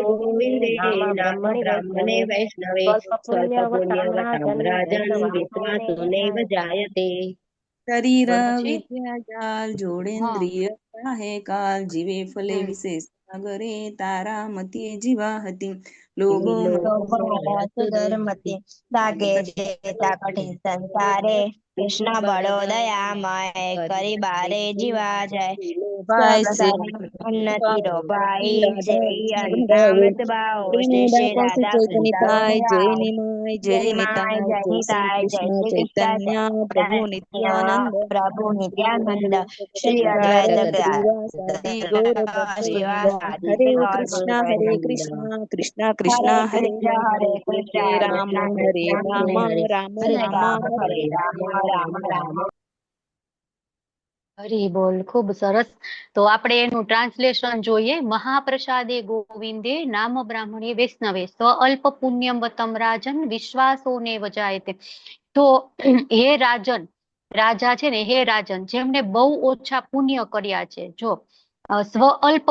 ગોવિંદે નામ બ્રાહ્મણે વૈષ્ણવે સ્વલ્પપુણ્યવતામ રાજન વિશ્વાસુનૈવ જાયતે. શરીર પછી? વિદ્યાજાલ જોડેન્દ્રિય કાહે કાલ જીવે ફલે વિશેષ સાગરે તારા મધ્યે જીવા હતી લોભ સુધર્મતી લાગે જેતા કઠિન સંસારે કૃષ્ણ બળો દયામય કરી બારે જીવા જાય ભાઈ સે ઉન્નતિ રો ભાઈ જય અનામત ભાવ શ્રી શ્રી રાધા ચૈતન્યતાય જય વૃંદાવન નિમાય જય જય માય નિતાય જય જય શ્રી નિતાય જય કૃષ્ણ શ્રી કૃષ્ણ ચૈતન્ય પ્રભુ નિત્યાનંદ પ્રભુ નિત્યાનંદ શ્રી અદ્વૈત અદ્વૈત ગદાધર ગૌર ભક્તવૃંદ હરે કૃષ્ણ કૃષ્ણ કૃષ્ણ હરે હરે રામ હરે રામ રામ રામ હરે હરે હરી બોલ, ખૂબ સરસ. તો આપણે એનું ટ્રાન્સલેશન જોઈએ. મહાપ્રસાદે ગોવિંદે નામ બ્રાહ્મણે વૈષ્ણવે સ્વ અલ્પ પુણ્યમ વતમ રાજન વિશ્વાસો ને વજાયતે. તો હે રાજન, રાજા છે ને, હે રાજન જેમને બહુ ઓછા પુણ્ય કર્યા છે, જો સ્વ અલ્પ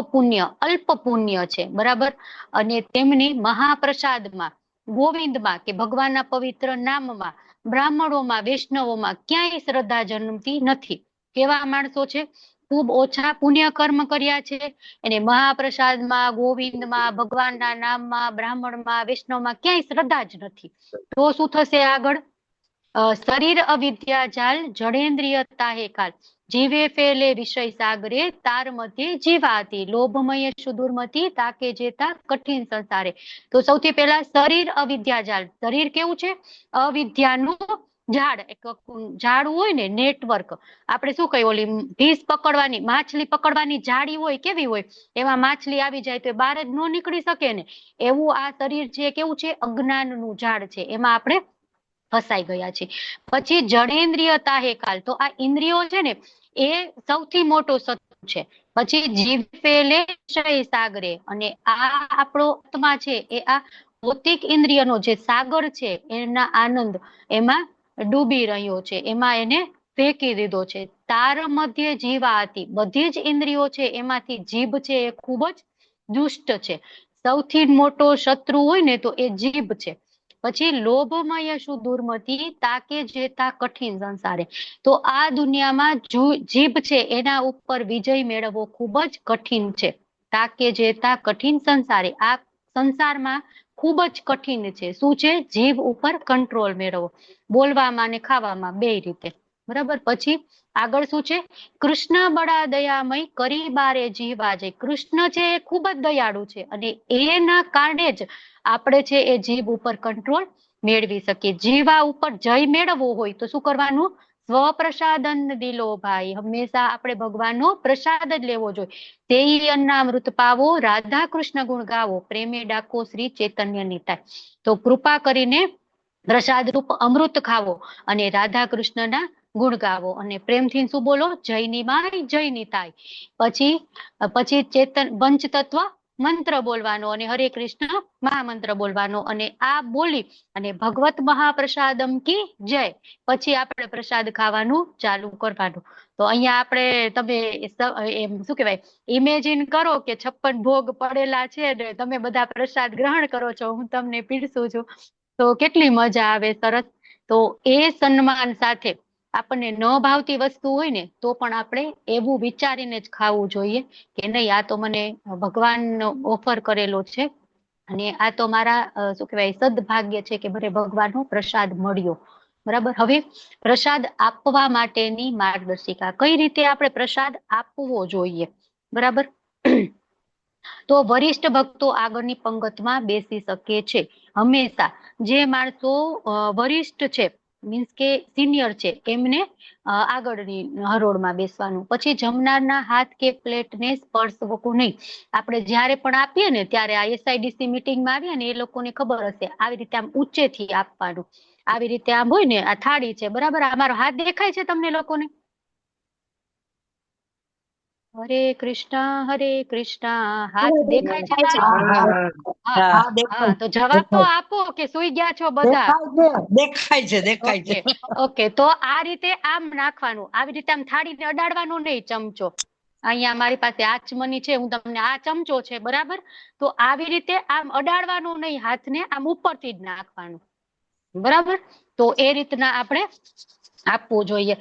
પુણ્ય છે, બરાબર, અને તેમની મહાપ્રસાદમાં ગોવિંદમાં કે ભગવાનના પવિત્ર નામમાં બ્રાહ્મણોમાં વૈષ્ણવોમાં ક્યાંય શ્રદ્ધા જન્મતી નથી. કેવા માણસો છે? ખૂબ ઓછા પુણ્ય કર્મ કર્યા છે. એને મહાપ્રસાદમાં, ગોવિંદમાં, ભગવાનના નામમાં, બ્રાહ્મણમાં, વૈષ્ણવમાં ક્યાંય શ્રદ્ધા જ નથી. તો શું થશે આગળ? શરીર અવિદ્યા જાલ જડેન્દ્રિય તાહે કાલ જીવે ફેલે વિષય સાગરે તાર મધ્યે જીવાતી લોભમય સુદુર્મતી તાકે જેતા કઠિન સંસારે. તો સૌથી પહેલા શરીર અવિદ્યા જાલ. શરીર કેવું છે? અવિદ્યાનું ઝાડ. એક ઝાડ હોય ને, નેટવર્ક. આપણે શું કહીએ, ઓલી ઢીસ પકડવાની, માછલી પકડવાની જાળી હોય, કેવી હોય? એમાં માછલી આવી જાય તો એ બહાર જ ન નીકળી શકે ને, એવું આ શરીર છે. કેવું છે? અજ્ઞાનનું ઝાડ છે. એમાં આપણે ફસાઈ ગયા છે. પછી જડેન્દ્રિયતા હે કાલ. તો આ ઇન્દ્રિયો છે ને, એ સૌથી મોટો શત્રુ છે. પછી જીવ પેલે સાગરે, અને આ આપણો આત્મા છે એ આ ભૌતિક ઇન્દ્રિયનો જે સાગર છે એના આનંદ એમાં ડૂબી રહ્યો છે, એમાં એને ફેંકી દીધો છે. તાર મધ્ય જીવા હતી. બધી જ ઇન્દ્રિયો છે એમાંથી જીભ છે એ ખૂબ જ દુષ્ટ છે. સૌથી મોટો શત્રુ હોય ને તો એ જીભ છે. પછી લોભમય સુદુર્મતી તાકે જેતા કઠિન સંસારે. તો આ દુનિયામાં જીભ છે એના ઉપર વિજય મેળવવો ખૂબ જ કઠિન છે. તાકે જેતા કઠિન સંસારે. આ સંસારમાં ખૂબ જ કઠિન છે. શું છે? જીભ ઉપર કંટ્રોલ મેળવવો, બોલવામાં અને ખાવામાં બે રીતે, બરાબર. પછી આગળ શું છે? કૃષ્ણ બડા દયામય કરી બારે જીવા જાય. કૃષ્ણ છે એ ખૂબ જ દયાળુ છે, અને એના કારણે જ આપણે છે એ જીભ ઉપર કંટ્રોલ મેળવી શકીએ. જીવા ઉપર જય મેળવવો હોય તો શું કરવાનું? સ્વપ્રસાદન દિલો ભાઈ. હંમેશા આપણે ભગવાનનો પ્રસાદ જ લેવો જોઈએ. તે અન્નામૃત પાવો રાધા કૃષ્ણ ગુણ ગાવો પ્રેમે ડાકો શ્રી ચૈતન્ય નિતાય. તો કૃપા કરીને પ્રસાદ રૂપ અમૃત ખાવો અને રાધા કૃષ્ણના ગુણ ગાવો, અને પ્રેમથી શું બોલો? જયની માય જયની તાય. પછી ચેતન પંચતત્વ મંત્ર બોલવાનો, અને હરે કૃષ્ણ મહામંત્ર બોલવાનો, અને આ બોલી અને ભગવત મહાપ્રસાદમ કી જય. પછી આપણે પ્રસાદ ખાવાનું ચાલુ કરવાનું. તો અહીંયા આપણે, તમે એમ શું કહેવાય, ઇમેજિન કરો કે 56 ભોગ પડેલા છે ને તમે બધા પ્રસાદ ગ્રહણ કરો છો, હું તમને પીરસું છું, તો કેટલી મજા આવે. સરસ. તો એ સન્માન સાથે આપણને ન ભાવતી વસ્તુ હોય ને તો પણ આપણે એવું વિચારીને જ ખાવું જોઈએ કે નહીં, આ તો મને ભગવાન ઓફર કરેલો છે, અને આ તો મારા શું કહેવાય, સદભાગ્ય છે કે મને ભગવાનનો પ્રસાદ મળ્યો. બરાબર. હવે પ્રસાદ આપવા માટેની માર્ગદર્શિકા, કઈ રીતે આપણે પ્રસાદ આપવો જોઈએ, બરાબર. તો વરિષ્ઠ ભક્તો આગળની પંક્તિમાં બેસી શકે છે. હંમેશા જે માણસો વરિષ્ઠ છે, મીન્સ કે સિનિયર છે, એમને આગળની હરોળમાં બેસવાનું. પછી જમનારના હાથ કે પ્લેટને સ્પર્શવું નહીં. આપણે જ્યારે પણ આપીએ ને ત્યારે આ SIDC મિટિંગમાં આવીએ ને, એ લોકોને ખબર હશે, આવી રીતે આમ ઊંચેથી આપવાનું. આવી રીતે આમ હોય ને, આ થાળી છે, બરાબર. અમારો હાથ દેખાય છે તમને લોકોને? હરે કૃષ્ણ હાથ દેખાય છે મારા? હા, તો જવાબ તો આપો કે સુઈ ગયા છો બધા? દેખાય છે. ઓકે. તો આ રીતે આમ નાખવાનું, આવી રીતે આમ થાળીને અડાડવાનું નહીં. ચમચો અહીંયા મારી પાસે આચમની છે, હું તમને આ ચમચો છે, બરાબર. તો આવી રીતે આમ અડાડવાનું નહીં, હાથને આમ ઉપરથી જ નાખવાનું, બરાબર. તો એ રીતના આપણે આપવું જોઈએ.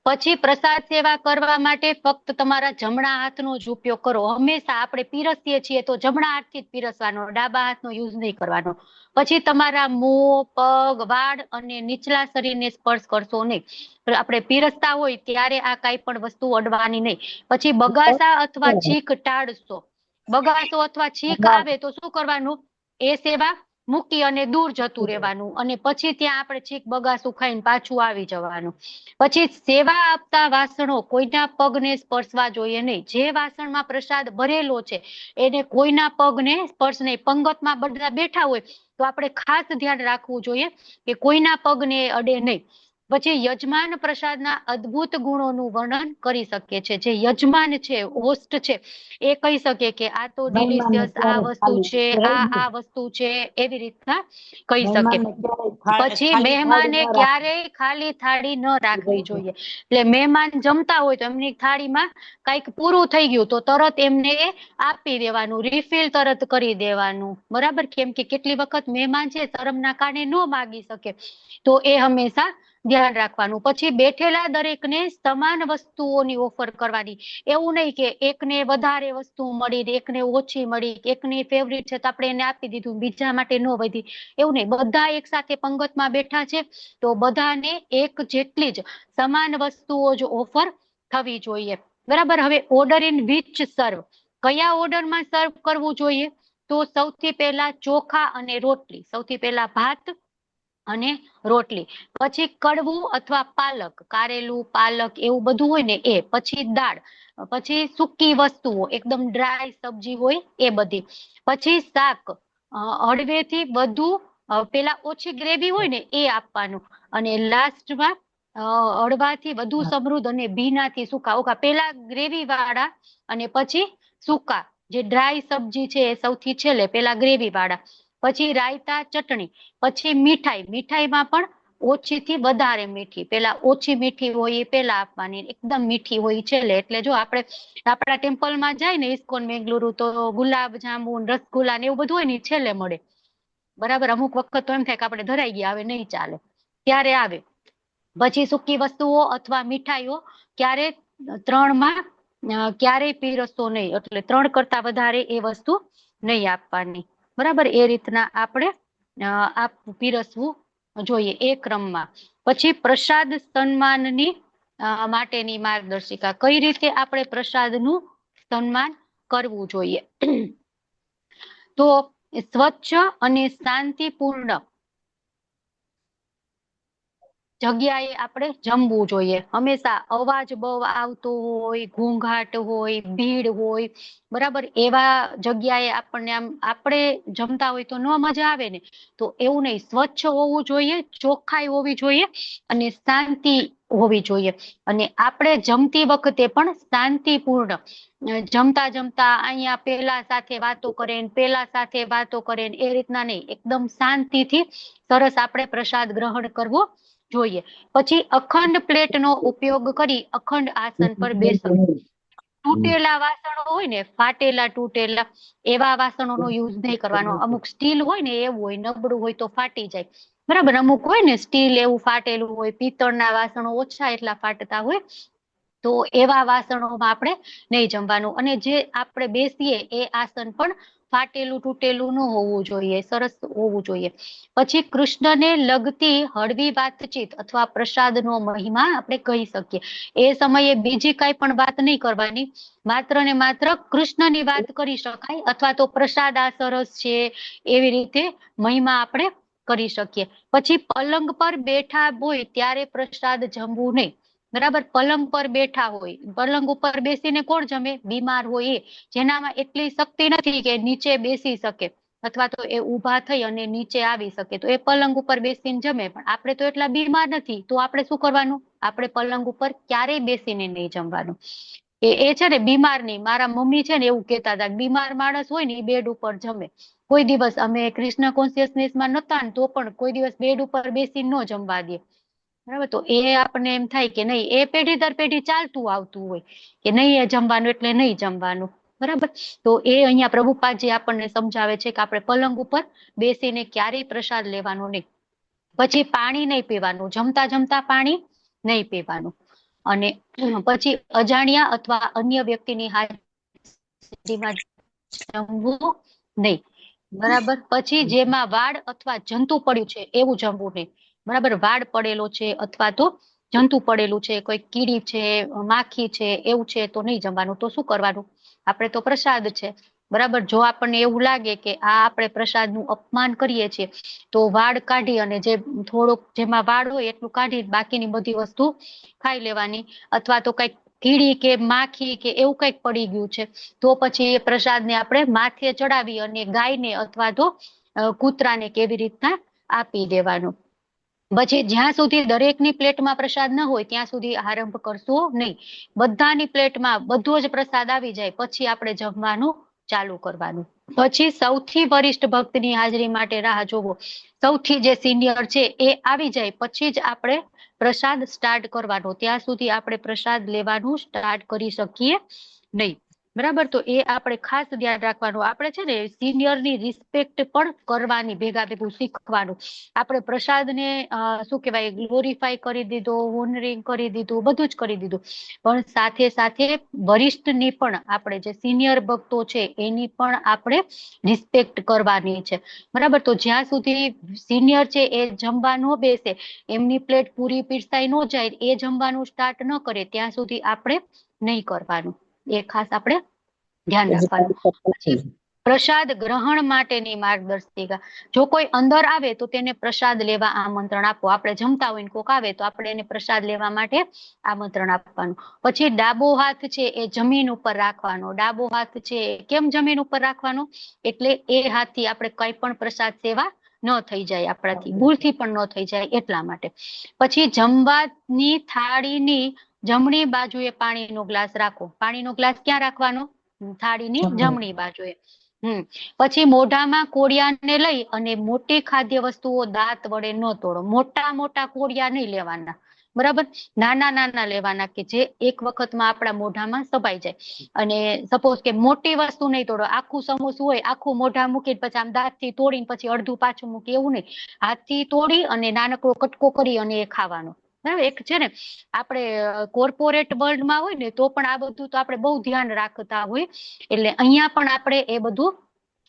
પછી પ્રસાદ સેવા કરવા માટે ફક્ત તમારા જમણા હાથનો જ ઉપયોગ કરો. હંમેશા આપણે પીરસીએ છીએ તો જમણા હાથથી જ પીરસવાનો, ડાબા હાથનો યુઝ નહીં કરવાનો. પછી તમારા મોં, પગ, વાળ અને નીચલા શરીરને સ્પર્શ કરશો નહીં. આપણે પીરસતા હોય ત્યારે આ કાંઈ પણ વસ્તુ અડવાની નહીં. પછી બગાસા અથવા છીંક ટાળશો. બગાસો અથવા છીંક આવે તો શું કરવાનું? એ સેવા મૂકી અને દૂર જતું રહેવાનું, અને પછી ત્યાં આપણે છીંક બગાસું ખાઈને પાછું આવી જવાનું. પછી સેવા આપતા વાસણો કોઈના પગને સ્પર્શવા જોઈએ નહીં. જે વાસણમાં પ્રસાદ ભરેલો છે એને કોઈના પગને સ્પર્શ નહીં. પંગતમાં બધા બેઠા હોય તો આપણે ખાસ ધ્યાન રાખવું જોઈએ કે કોઈના પગને અડે નહીં. પછી યજમાન પ્રસાદના અદ્ભુત ગુણોનું વર્ણન કરી શકે છે. જે યજમાન છે, હોસ્ટ છે, એ કહી શકે કે આ તો ડિલિશિયસ, આ વસ્તુ છે, આ વસ્તુ છે, એવી રીતના કહી શકે. પછી મહેમાને ક્યારેય ખાલી થાળી ન રાખવી જોઈએ. એટલે મહેમાન જમતા હોય તો એમની થાળીમાં કઈક પૂરું થઈ ગયું તો તરત એમને આપી દેવાનું, રિફિલ તરત કરી દેવાનું. બરાબર? કેમ કે કેટલી વખત મહેમાન છે શરમના કારણે ન માગી શકે, તો એ હંમેશા ધ્યાન રાખવાનું. પછી બેઠેલા દરેકને સમાન વસ્તુઓની ઓફર કરવાની. એવું નહીં કે એકને વધારે વસ્તુ મળી, એકને ઓછી મળી, એકની ફેવરિટ છે તો આપણે એને આપી દીધું, બીજા માટે ન વધી. એવું નહીં. બધા એક સાથે પંગતમાં બેઠા છે તો બધાને એક જેટલી જ સમાન વસ્તુઓ જ ઓફર થવી જોઈએ. બરાબર? હવે ઓર્ડર ઇન વિચ સર્વ, કયા ઓર્ડરમાં સર્વ કરવું જોઈએ? તો સૌથી પહેલા ચોખા અને રોટલી. સૌથી પહેલા ભાત અને રોટલી. પછી કડવું અથવા પાલક, કારેલું, પાલક એવું બધું હોય ને એ. પછી દાળ. પછી સૂકી વસ્તુઓ, એકદમ ડ્રાય સબ્જી હોય એ બધી. પછી શાક, હળવેથી વધુ, પેલા ઓછી ગ્રેવી હોય ને એ આપવાનું. અને લાસ્ટમાં હળવાથી વધુ સમૃદ્ધ અને ભીનાથી સૂકા. ઓકા પેલા ગ્રેવી વાળા અને પછી સૂકા. જે ડ્રાય સબ્જી છે એ સૌથી છેલ્લે, પેલા ગ્રેવી વાળા. પછી રાયતા, ચટણી. પછી મીઠાઈ. મીઠાઈમાં પણ ઓછીથી વધારે મીઠી. પેલા ઓછી મીઠી હોય એ પેલા આપવાની, એકદમ મીઠી હોય છેલ્લે. એટલે જો આપણે આપણા ટેમ્પલમાં જાય ને ઇસ્કોન બેંગલુરુ, તો ગુલાબ જાંબુ, રસગુલ્લા ને એવું બધું હોય ને છેલ્લે મળે. બરાબર? અમુક વખત તો એમ થાય કે આપણે ધરાઈ ગયા, હવે નહીં ચાલે, ત્યારે આવે. પછી સૂકી વસ્તુઓ અથવા મીઠાઈઓ ક્યારે ત્રણમાં ક્યારેય પીરસતો નહીં. એટલે 3 કરતા વધારે એ વસ્તુ નહીં આપવાની. બરાબર? એ રીતના આપણે પીરસવું જોઈએ એ ક્રમમાં. પછી પ્રસાદ સન્માનની માટેની માર્ગદર્શિકા. કઈ રીતે આપણે પ્રસાદનું સન્માન કરવું જોઈએ? તો સ્વચ્છ અને શાંતિપૂર્ણ જગ્યાએ આપણે જમવું જોઈએ. હંમેશા અવાજ બહુ આવતો હોય, ઘોંઘાટ હોય, ભીડ હોય, બરાબર, એવા જગ્યાએ આપણને આમ આપણે જમતા હોય તો ન મજા આવે ને. તો એવું નહીં. સ્વચ્છ હોવું જોઈએ, ચોખ્ખાઈ હોવી જોઈએ અને શાંતિ હોવી જોઈએ. અને આપણે જમતી વખતે પણ શાંતિપૂર્ણ, જમતા જમતા અહીંયા પેલા સાથે વાતો કરે, પેલા સાથે વાતો કરે, એ રીતના નહીં. એકદમ શાંતિથી સરસ આપણે પ્રસાદ ગ્રહણ કરવો જોઈએ. પછી અખંડ પ્લેટનો ઉપયોગ કરી અખંડ આસન પર બેસવું. તૂટેલા વાસણો હોય ને, ફાટેલા તૂટેલા એવા વાસણોનો યુઝ નહીં કરવાનો. અમુક સ્ટીલ હોય ને એવું હોય, નબળું હોય તો ફાટી જાય. બરાબર? અમુક હોય ને સ્ટીલ એવું ફાટેલું હોય, પિત્તળના વાસણો ઓછા એટલા ફાટતા હોય, તો એવા વાસણોમાં આપણે નહીં જમવાનું. અને જે આપણે બેસીએ એ આસન પણ ફાટેલું તૂટેલું ન હોવું જોઈએ, સરસ હોવું જોઈએ. પછી કૃષ્ણને લગતી હળવી વાતચીત અથવા પ્રસાદનો મહિમા આપણે કહી શકીએ. એ સમયે બીજી કાંઈ પણ વાત નહીં કરવાની, માત્ર ને માત્ર કૃષ્ણની વાત કરી શકાય, અથવા તો પ્રસાદ આ સરસ છે એવી રીતે મહિમા આપણે કરી શકીએ. પછી પલંગ પર બેઠા હોય ત્યારે પ્રસાદ જમવું નહીં. બરાબર? પલંગ પર બેઠા હોય, પલંગ ઉપર બેસીને કોણ જમે? બીમાર હોય એ, જેનામાં એટલી શક્તિ નથી કે નીચે બેસી શકે અથવા તો એ ઊભા થઈ અને નીચે આવી શકે, તો એ પલંગ ઉપર બેસીને જમે. પણ આપણે તો એટલા બીમાર નથી, તો આપણે શું કરવાનું? આપણે પલંગ ઉપર ક્યારેય બેસીને નહીં જમવાનું. એ છે ને બીમાર નહીં. મારા મમ્મી છે ને એવું કહેતા હતા, બીમાર માણસ હોય ને એ બેડ ઉપર જમે. કોઈ દિવસ અમે કૃષ્ણ કોન્શિયસનેસમાં નતા ને તો પણ કોઈ દિવસ બેડ ઉપર બેસીને ન જમવા દે. બરાબર? તો એ આપણને એમ થાય કે નહીં, એ પેઢી દર પેઢી ચાલતું આવતું હોય કે નહીં એ જમવાનું એટલે નહીં જમવાનું. બરાબર? તો એ અહીંયા પ્રભુપાદજી આપણને સમજાવે છે કે આપણે પલંગ ઉપર બેસીને ક્યારેય પ્રસાદ લેવાનો નહીં. પછી પાણી નહીં પીવાનું. જમતા જમતા પાણી નહીં પીવાનું. અને પછી અજાણ્યા અથવા અન્ય વ્યક્તિની હાજરીમાં જમવું નહીં. બરાબર. પછી જેમાં વાળ અથવા જંતુ પડ્યું છે એવું જમવું નહીં. બરાબર. વાળ પડેલો છે અથવા તો જંતુ પડેલું છે, કોઈ કીડી છે, માખી છે, એવું છે તો નહીં જમવાનું. તો શું કરવાનું? આપણે તો પ્રસાદ છે, બરાબર. જો આપણને એવું લાગે કે આ આપણે પ્રસાદનું અપમાન કરીએ છીએ, તો વાળ કાઢી અને જે થોડુંક જેમાં વાળ હોય એટલું કાઢી બાકીની બધી વસ્તુ ખાઈ લેવાની. અથવા તો કઈક કીડી કે માખી કે એવું કઈક પડી ગયું છે તો પછી એ પ્રસાદને આપણે માથે ચડાવી અને ગાયને અથવા તો કૂતરાને કેવી રીતના આપી દેવાનું. પછી જ્યાં સુધી દરેકની પ્લેટમાં પ્રસાદ ન હોય ત્યાં સુધી આરંભ કરશો નહીં. બધાની પ્લેટમાં બધો જ પ્રસાદ આવી જાય પછી આપણે જમવાનું ચાલુ કરવાનું. પછી સૌથી વરિષ્ઠ ભક્તની હાજરી માટે રાહ જોવો. સૌથી જે સિનિયર છે એ આવી જાય પછી જ આપણે પ્રસાદ સ્ટાર્ટ કરવાનો. ત્યાં સુધી આપણે પ્રસાદ લેવાનું સ્ટાર્ટ કરી શકીએ નહીં. બરાબર. તો એ આપણે ખાસ ધ્યાન રાખવાનું. આપણે છે ને સિનિયરની રિસ્પેક્ટ પણ કરવાની, ભેગા ભેગું શીખવાનું. આપણે પ્રસાદને શું કહેવાય, ગ્લોરીફાય કરી દીધો, હોનરિંગ કરી દીધું, બધું જ કરી દીધું, પણ સાથે સાથે વરિષ્ઠની પણ, આપણે જે સિનિયર ભક્તો છે એની પણ આપણે રિસ્પેક્ટ કરવાની છે. બરાબર. તો જ્યાં સુધી સિનિયર છે એ જમવા ન બેસે, એમની પ્લેટ પૂરી પીરસાઈ ન જાય, એ જમવાનું સ્ટાર્ટ ન કરે ત્યાં સુધી આપણે નહીં કરવાનું. એ ખાસ આપણે ધ્યાન રાખવાનું. પછી પ્રસાદ ગ્રહણ માટેની માર્ગદર્શિકા. જો કોઈ અંદર આવે તો તેને પ્રસાદ લેવા આમંત્રણ આપો. આપણે જમતા હોય ને કોક આવે તો આપણે એને પ્રસાદ લેવા માટે આમંત્રણ આપવાનું. પછી ડાબો હાથ છે એ જમીન ઉપર રાખવાનો. ડાબો હાથ છે કેમ જમીન ઉપર રાખવાનો? એટલે એ હાથથી આપણે કઈ પણ પ્રસાદ સેવા ન થઈ જાય, આપણાથી ભૂલથી પણ ન થઈ જાય એટલા માટે. પછી જમવાની થાળીની જમણી બાજુએ પાણીનો ગ્લાસ રાખો. પાણીનો ગ્લાસ ક્યાં રાખવાનો? થાળીની જમણી બાજુએ. પછી મોઢામાં કોળિયાને લઈ અને મોટી ખાદ્ય વસ્તુઓ દાંત વડે ન તોડો. મોટા મોટા કોળિયા નહીં લેવાના. બરાબર. નાના નાના લેવાના કે જે એક વખતમાં આપણા મોઢામાં સબાઈ જાય. અને સપોઝ કે મોટી વસ્તુ નહીં તોડો. આખું સમોસું હોય, આખું મોઢા મૂકીને પછી આમ દાંતથી તોડીને પછી અડધું પાછું મૂકી, એવું નહીં. હાથથી તોડી અને નાનકડો કટકો કરી અને એ ખાવાનો. બરાબર. એક છે ને આપણે કોર્પોરેટ વર્લ્ડમાં હોય ને તો પણ આ બધું તો આપણે બહુ ધ્યાન રાખતા હોય, એટલે અહીંયા પણ આપણે એ બધું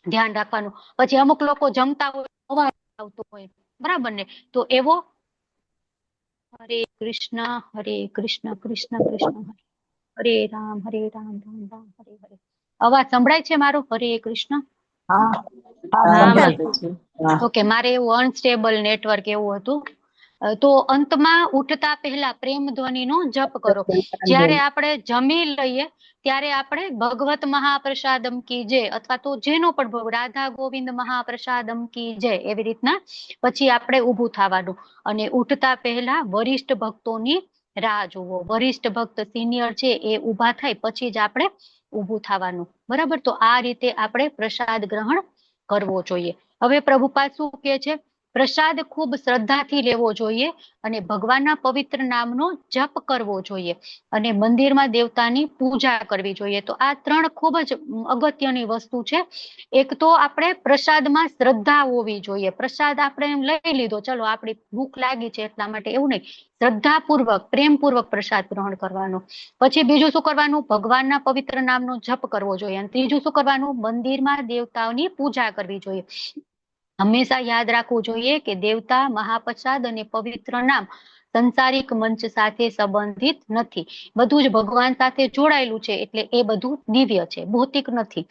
ધ્યાન રાખવાનું. પછી અમુક લોકો જમતા હોય અવાજ આવતો હોય, બરાબર ને, તો એવો હરે કૃષ્ણ કૃષ્ણ કૃષ્ણ હરે રામ રામ રામ હરે હરે. અવાજ સંભળાય છે મારો? હરે કૃષ્ણ. ઓકે. મારે એવું અનસ્ટેબલ નેટવર્ક એવું હતું. તો અંતમાં ઉઠતા પહેલા પ્રેમ ધ્વનિનો જપ કરો. જ્યારે આપણે જમી લઈએ ત્યારે આપણે ભગવત મહાપ્રસાદમ કી જય અથવા તો જેનો પણ ભોગ, રાધા ગોવિંદ મહાપ્રસાદમ કી જય, એવી રીતના પછી આપણે ઊભું થવાનું. અને ઉઠતા પહેલા વરિષ્ઠ ભક્તોની રાહ જોવો. વરિષ્ઠ ભક્ત સિનિયર છે એ ઊભા થાય પછી જ આપણે ઊભું થવાનું. બરાબર. તો આ રીતે આપણે પ્રસાદ ગ્રહણ કરવો જોઈએ. હવે પ્રભુપાદ શું કહે છે? પ્રસાદ ખૂબ શ્રદ્ધાથી લેવો જોઈએ અને ભગવાનના પવિત્ર નામનો જપ કરવો જોઈએ અને મંદિરમાં દેવતાની પૂજા કરવી જોઈએ. તો આ ત્રણ ખૂબ જ અગત્યની વસ્તુ છે. એક તો આપણે પ્રસાદમાં શ્રદ્ધા હોવી જોઈએ. પ્રસાદ આપણે એમ લઈ લીધો, ચલો આપણી ભૂખ લાગી છે એટલા માટે, એવું નહીં. શ્રદ્ધાપૂર્વક, પ્રેમપૂર્વક પ્રસાદ ગ્રહણ કરવાનો. પછી બીજું શું કરવાનું? ભગવાનના પવિત્ર નામનો જપ કરવો જોઈએ. અને ત્રીજું શું કરવાનું? મંદિરમાં દેવતાઓની પૂજા કરવી જોઈએ. હંમેશા યાદ રાખવું જોઈએ કે દેવતા, મહાપ્રસાદ અને પવિત્ર નામ સંસારિક મંચ સાથે સંબંધિત નથી. બધું જ ભગવાન સાથે જોડાયેલું છે, એટલે એ બધું દિવ્ય છે, ભૌતિક નથી.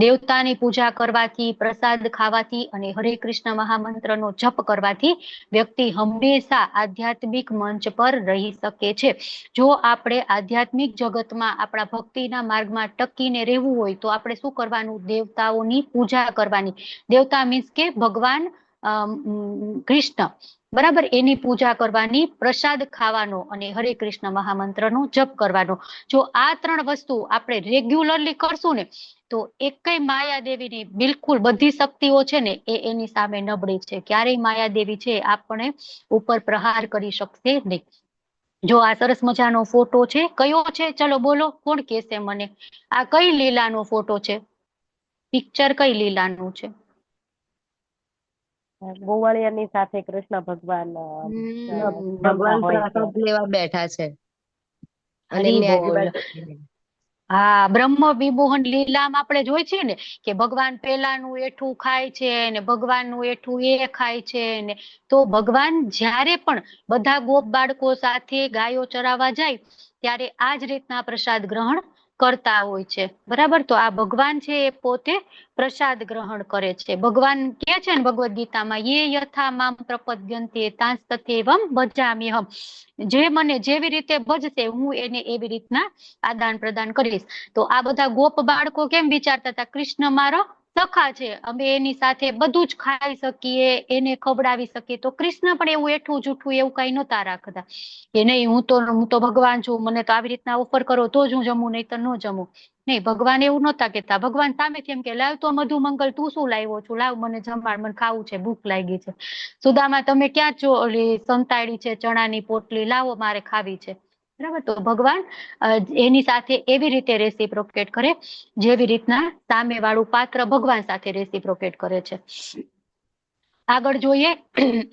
દેવતાની પૂજા કરવાથી, પ્રસાદ ખાવાથી અને હરે કૃષ્ણ મહામંત્રનો જપ કરવાથી વ્યક્તિ હંમેશા આધ્યાત્મિક મંચ પર રહી શકે છે. જો આપણે આધ્યાત્મિક જગતમાં આપણા ભક્તિના માર્ગમાં ટકીને રહેવું હોય તો આપણે શું કરવાનું? દેવતાઓની પૂજા કરવાની. દેવતા મીન્સ કે ભગવાન કૃષ્ણ, બરાબર, એની પૂજા કરવાની, પ્રસાદ ખાવાનો અને હરે કૃષ્ણ મહામંત્રનો જપ કરવાનો. જો આ ત્રણ વસ્તુ આપણે રેગ્યુલરલી કરશું ને તો એકય માયાદેવીની બિલકુલ બધી શક્તિઓ છે ને એ એની સામે નબળી છે. ક્યારેય માયાદેવી છે આપણે ઉપર પ્રહાર કરી શકશે નહીં. જો આ સરસ મજાનો ફોટો છે, કયો છે? ચલો બોલો, કોણ કહેશે મને? આ કઈ લીલાનો ફોટો છે? પિક્ચર કઈ લીલાનું છે? ગોવાળિયાની સાથે કૃષ્ણ ભગવાન ભગવાન પ્રસાદ લેવા બેઠા છે. અને હરી એમની બોલ. આજુબાજુ હા, બ્રહ્મ વિમોહન લીલામાં આપણે જોઈ છે ને કે ભગવાન પેલાનું એઠું ખાય છે ને ભગવાનનું એઠું એ ખાય છે ને, તો ભગવાન જ્યારે પણ બધા ગોપ બાળકો સાથે ગાયો ચરાવવા જાય ત્યારે આ જ રીતના પ્રસાદ ગ્રહણ કરતા હોય છે. બરાબર, તો આ ભગવાન છે એ પોતે પ્રસાદ ગ્રહણ કરે છે. ભગવાન કે છે ને ભગવદ ગીતામાં, યે યથા મામ પ્રપદ્યન્તે તાંસ તથૈવમ ભજામ્યહમ. જે મને જેવી રીતે ભજશે હું એને એવી રીતના આદાન પ્રદાન કરીશ. તો આ બધા ગોપ બાળકો કેમ વિચારતા હતા, કૃષ્ણ મારો સખા છે, અમે એની સાથે બધું જ ખાઈ શકીએ, એને ખવડાવી શકીએ. તો કૃષ્ણ પણ એવું એઠું જૂઠું એવું કઈ નહોતા રાખતા કે નહીં હું તો ભગવાન છું, મને તો આવી રીતના ઓફર કરો તો જ હું જમું, નહીં તો ન જમું. નહીં, ભગવાન એવું નહોતા કેતા. ભગવાન સામેથી એમ કે, લાવ તો મધુમંગલ, તું શું લાવ્યો છું, લાવ મને જમાડ, મને ખાવું છે, ભૂખ લાગી છે. સુદામા, તમે ક્યાં ઓલી સંતાડી છે ચણાની પોટલી, લાવો મારે ખાવી છે. બરાબર, તો ભગવાન એની સાથે એવી રીતે રેસિપ્રોકેટ કરે જેવી રીતના સામે વાળું પાત્ર ભગવાન સાથે રેસિપ્રોકેટ કરે છે. આગળ જોઈએ,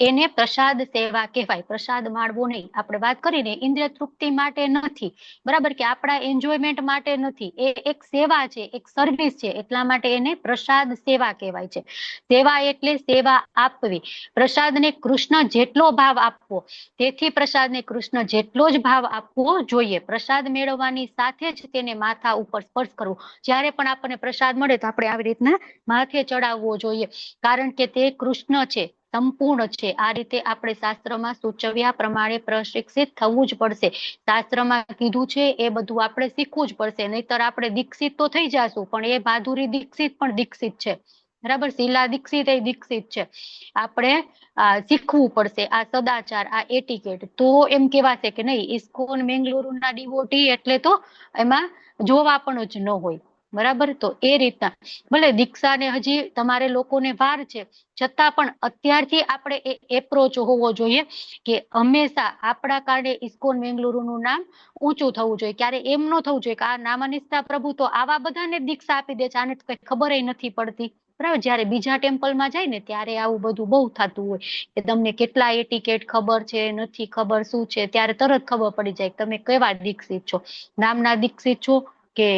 એને પ્રસાદ સેવા કહેવાય. પ્રસાદ માળવો નહીં. આપણે વાત કરીને ઇન્દ્રિય તૃપ્તિ માટે નથી, બરાબર, કે આપણા એન્જોયમેન્ટ માટે નથી. એ એક સેવા છે, એક સર્વિસ છે, એટલા માટે એને પ્રસાદ સેવા કહેવાય છે. સેવા એટલે સેવા આપવી. પ્રસાદને કૃષ્ણ જેટલો ભાવ આપવો, તેથી પ્રસાદને કૃષ્ણ જેટલો જ ભાવ આપવો જોઈએ. પ્રસાદ મેળવવાની સાથે જ તેને માથા ઉપર સ્પર્શ કરવો. જ્યારે પણ આપણને પ્રસાદ મળે તો આપણે આવી રીતના માથે ચડાવવો જોઈએ, કારણ કે તે કૃષ્ણ છે, સંપૂર્ણ છે. આ રીતે આપણે શાસ્ત્રમાં સૂચવ્યા પ્રમાણે પ્રશિક્ષિત થવું જ પડશે. શાસ્ત્રમાં કીધું છે એ બધું આપણે શીખવું જ પડશે, નહીતર આપણે દીક્ષિત તો થઈ જશું, પણ એ માધુરી દીક્ષિત પણ દીક્ષિત છે. બરાબર, શીલા દીક્ષિત એ દીક્ષિત છે. આપણે શીખવું પડશે આ સદાચાર, આ એટિકેટ. તો એમ કહેવાશે કે નહીં, ઇસ્કોન મેંગલુરુના ડિવોટી એટલે તો એમાં જોવા પણ જ ન હોય. બરાબર, તો એ રીતના ભલે દીક્ષાને હજી તમારે લોકોને વાર છે, છતાં પણ અત્યારથી આપણે એ એપ્રોચ હોવો જોઈએ કે હંમેશા આપણા કારણે ઇસ્કોન મેંગલુરુનું નામ ઊંચું થવું જોઈએ. ક્યારે એમ ન થવું જોઈએ કે આ નામાનિષ્ઠા પ્રભુ તો આવા બધાને દીક્ષા આપી દે છે, આને તો કઈ ખબર નથી પડતી. બરાબર, જયારે બીજા ટેમ્પલમાં જાય ને ત્યારે આવું બધું બહુ થતું હોય કે તમને કેટલા એટિકેટ ખબર છે, નથી ખબર, શું છે, ત્યારે તરત ખબર પડી જાય તમે કેવા દીક્ષિત છો, નામના દીક્ષિત છો કે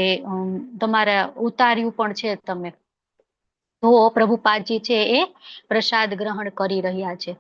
તમારા ઉતાર્યું પણ છે તમે. તો પ્રભુપાદજી છે એ પ્રસાદ ગ્રહણ કરી રહ્યા છે.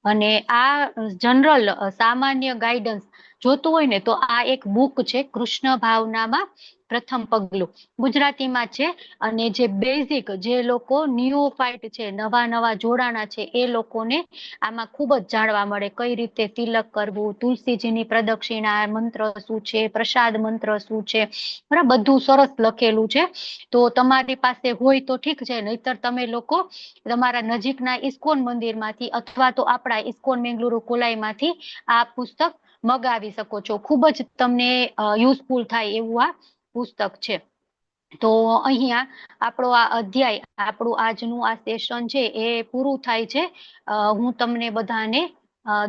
અને આ જનરલ સામાન્ય ગાઈડન્સ જોતું હોય ને તો આ એક બુક છે, કૃષ્ણ ભાવનામાં પ્રથમ પગલું. ગુજરાતીમાં છે. અને જે બેઝિક, જે લોકો નિયોફાઇટ છે, નવા જોડાણા છે, એ લોકોને આમાં ખૂબ જ જાણવા મળે. કઈ રીતે તિલક કરવું, તુલસીજીની પ્રદક્ષિણા મંત્ર શું છે, પ્રસાદ મંત્ર શું છે, બરાબર, બધું સરસ લખેલું છે. તો તમારી પાસે હોય તો ઠીક છે, નહીતર તમે લોકો તમારા નજીકના ઇસ્કોન મંદિરમાંથી અથવા તો આપણા ઇસ્કોન મેંગલુરુ કોલાઈમાંથી આ પુસ્તક મગાવી શકો છો. ખૂબ જ તમને યુઝફુલ થાય એવું આ પુસ્તક છે. તો અહીંયા આપણો આ અધ્યાય, આપણું આજનું આ સેશન છે એ પૂરું થાય છે. હું તમને બધાને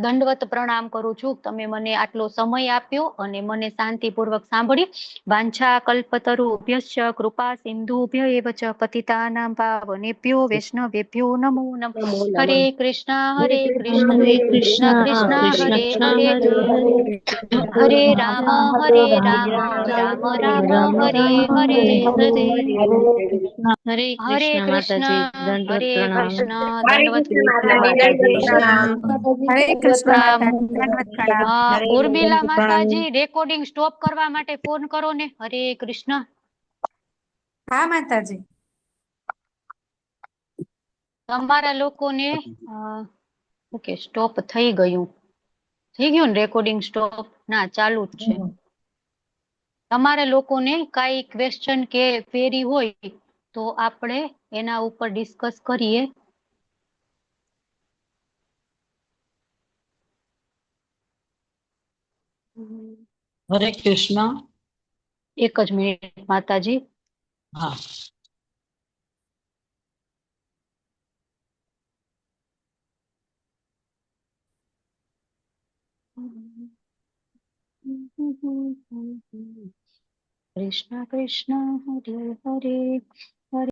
દંડવત પ્રણામ કરું છું. તમે મને આટલો સમય આપ્યો અને મને શાંતિપૂર્વક સાંભળી. વાંછા કલ્પતરુભ્યશ્ચ કૃપા સિંધુભ્ય એવ ચ પતિતાનાં પાવનેભ્યો વૈષ્ણવેભ્યો નમો નમઃ. નમો હરે નમઃ. કૃષ્ણ હરે હરે કૃષ્ણ કૃષ્ણ હરે કૃષ્ણ કૃષ્ણ કૃષ્ણ હરે કૃષ્ણ હરે હરે હરે હરે રામ રામ રામ હરે હરે હરે હરે કૃષ્ણ હરે કૃષ્ણ. દંડવત કૃષ્ણ માતાજી પ્રણામ. દંડવત પ્રણામ. હરે કૃષ્ણ પ્રણામ. માતાજી, દંડવત પ્રણામ. ઉર્મિલા માતાજી, રેકોર્ડિંગ સ્ટોપ કરવા માટે ફોન કરો ને. હરે કૃષ્ણ. હા માતાજી. તમારા લોકોને ઓકે, સ્ટોપ થઈ ગયું. થઈ ગયું ને રેકોર્ડિંગ સ્ટોપ? ના, ચાલુ જ છે. તમારે લોકોને કાંઈ ક્વેશ્ચન કે ક્વેરી હોય તો આપણે એના ઉપર ડિસ્કસ કરીએ. હરે કૃષ્ણ. એક જ મિનિટ માતાજી. હા. કૃષ્ણ કૃષ્ણ હરે હરે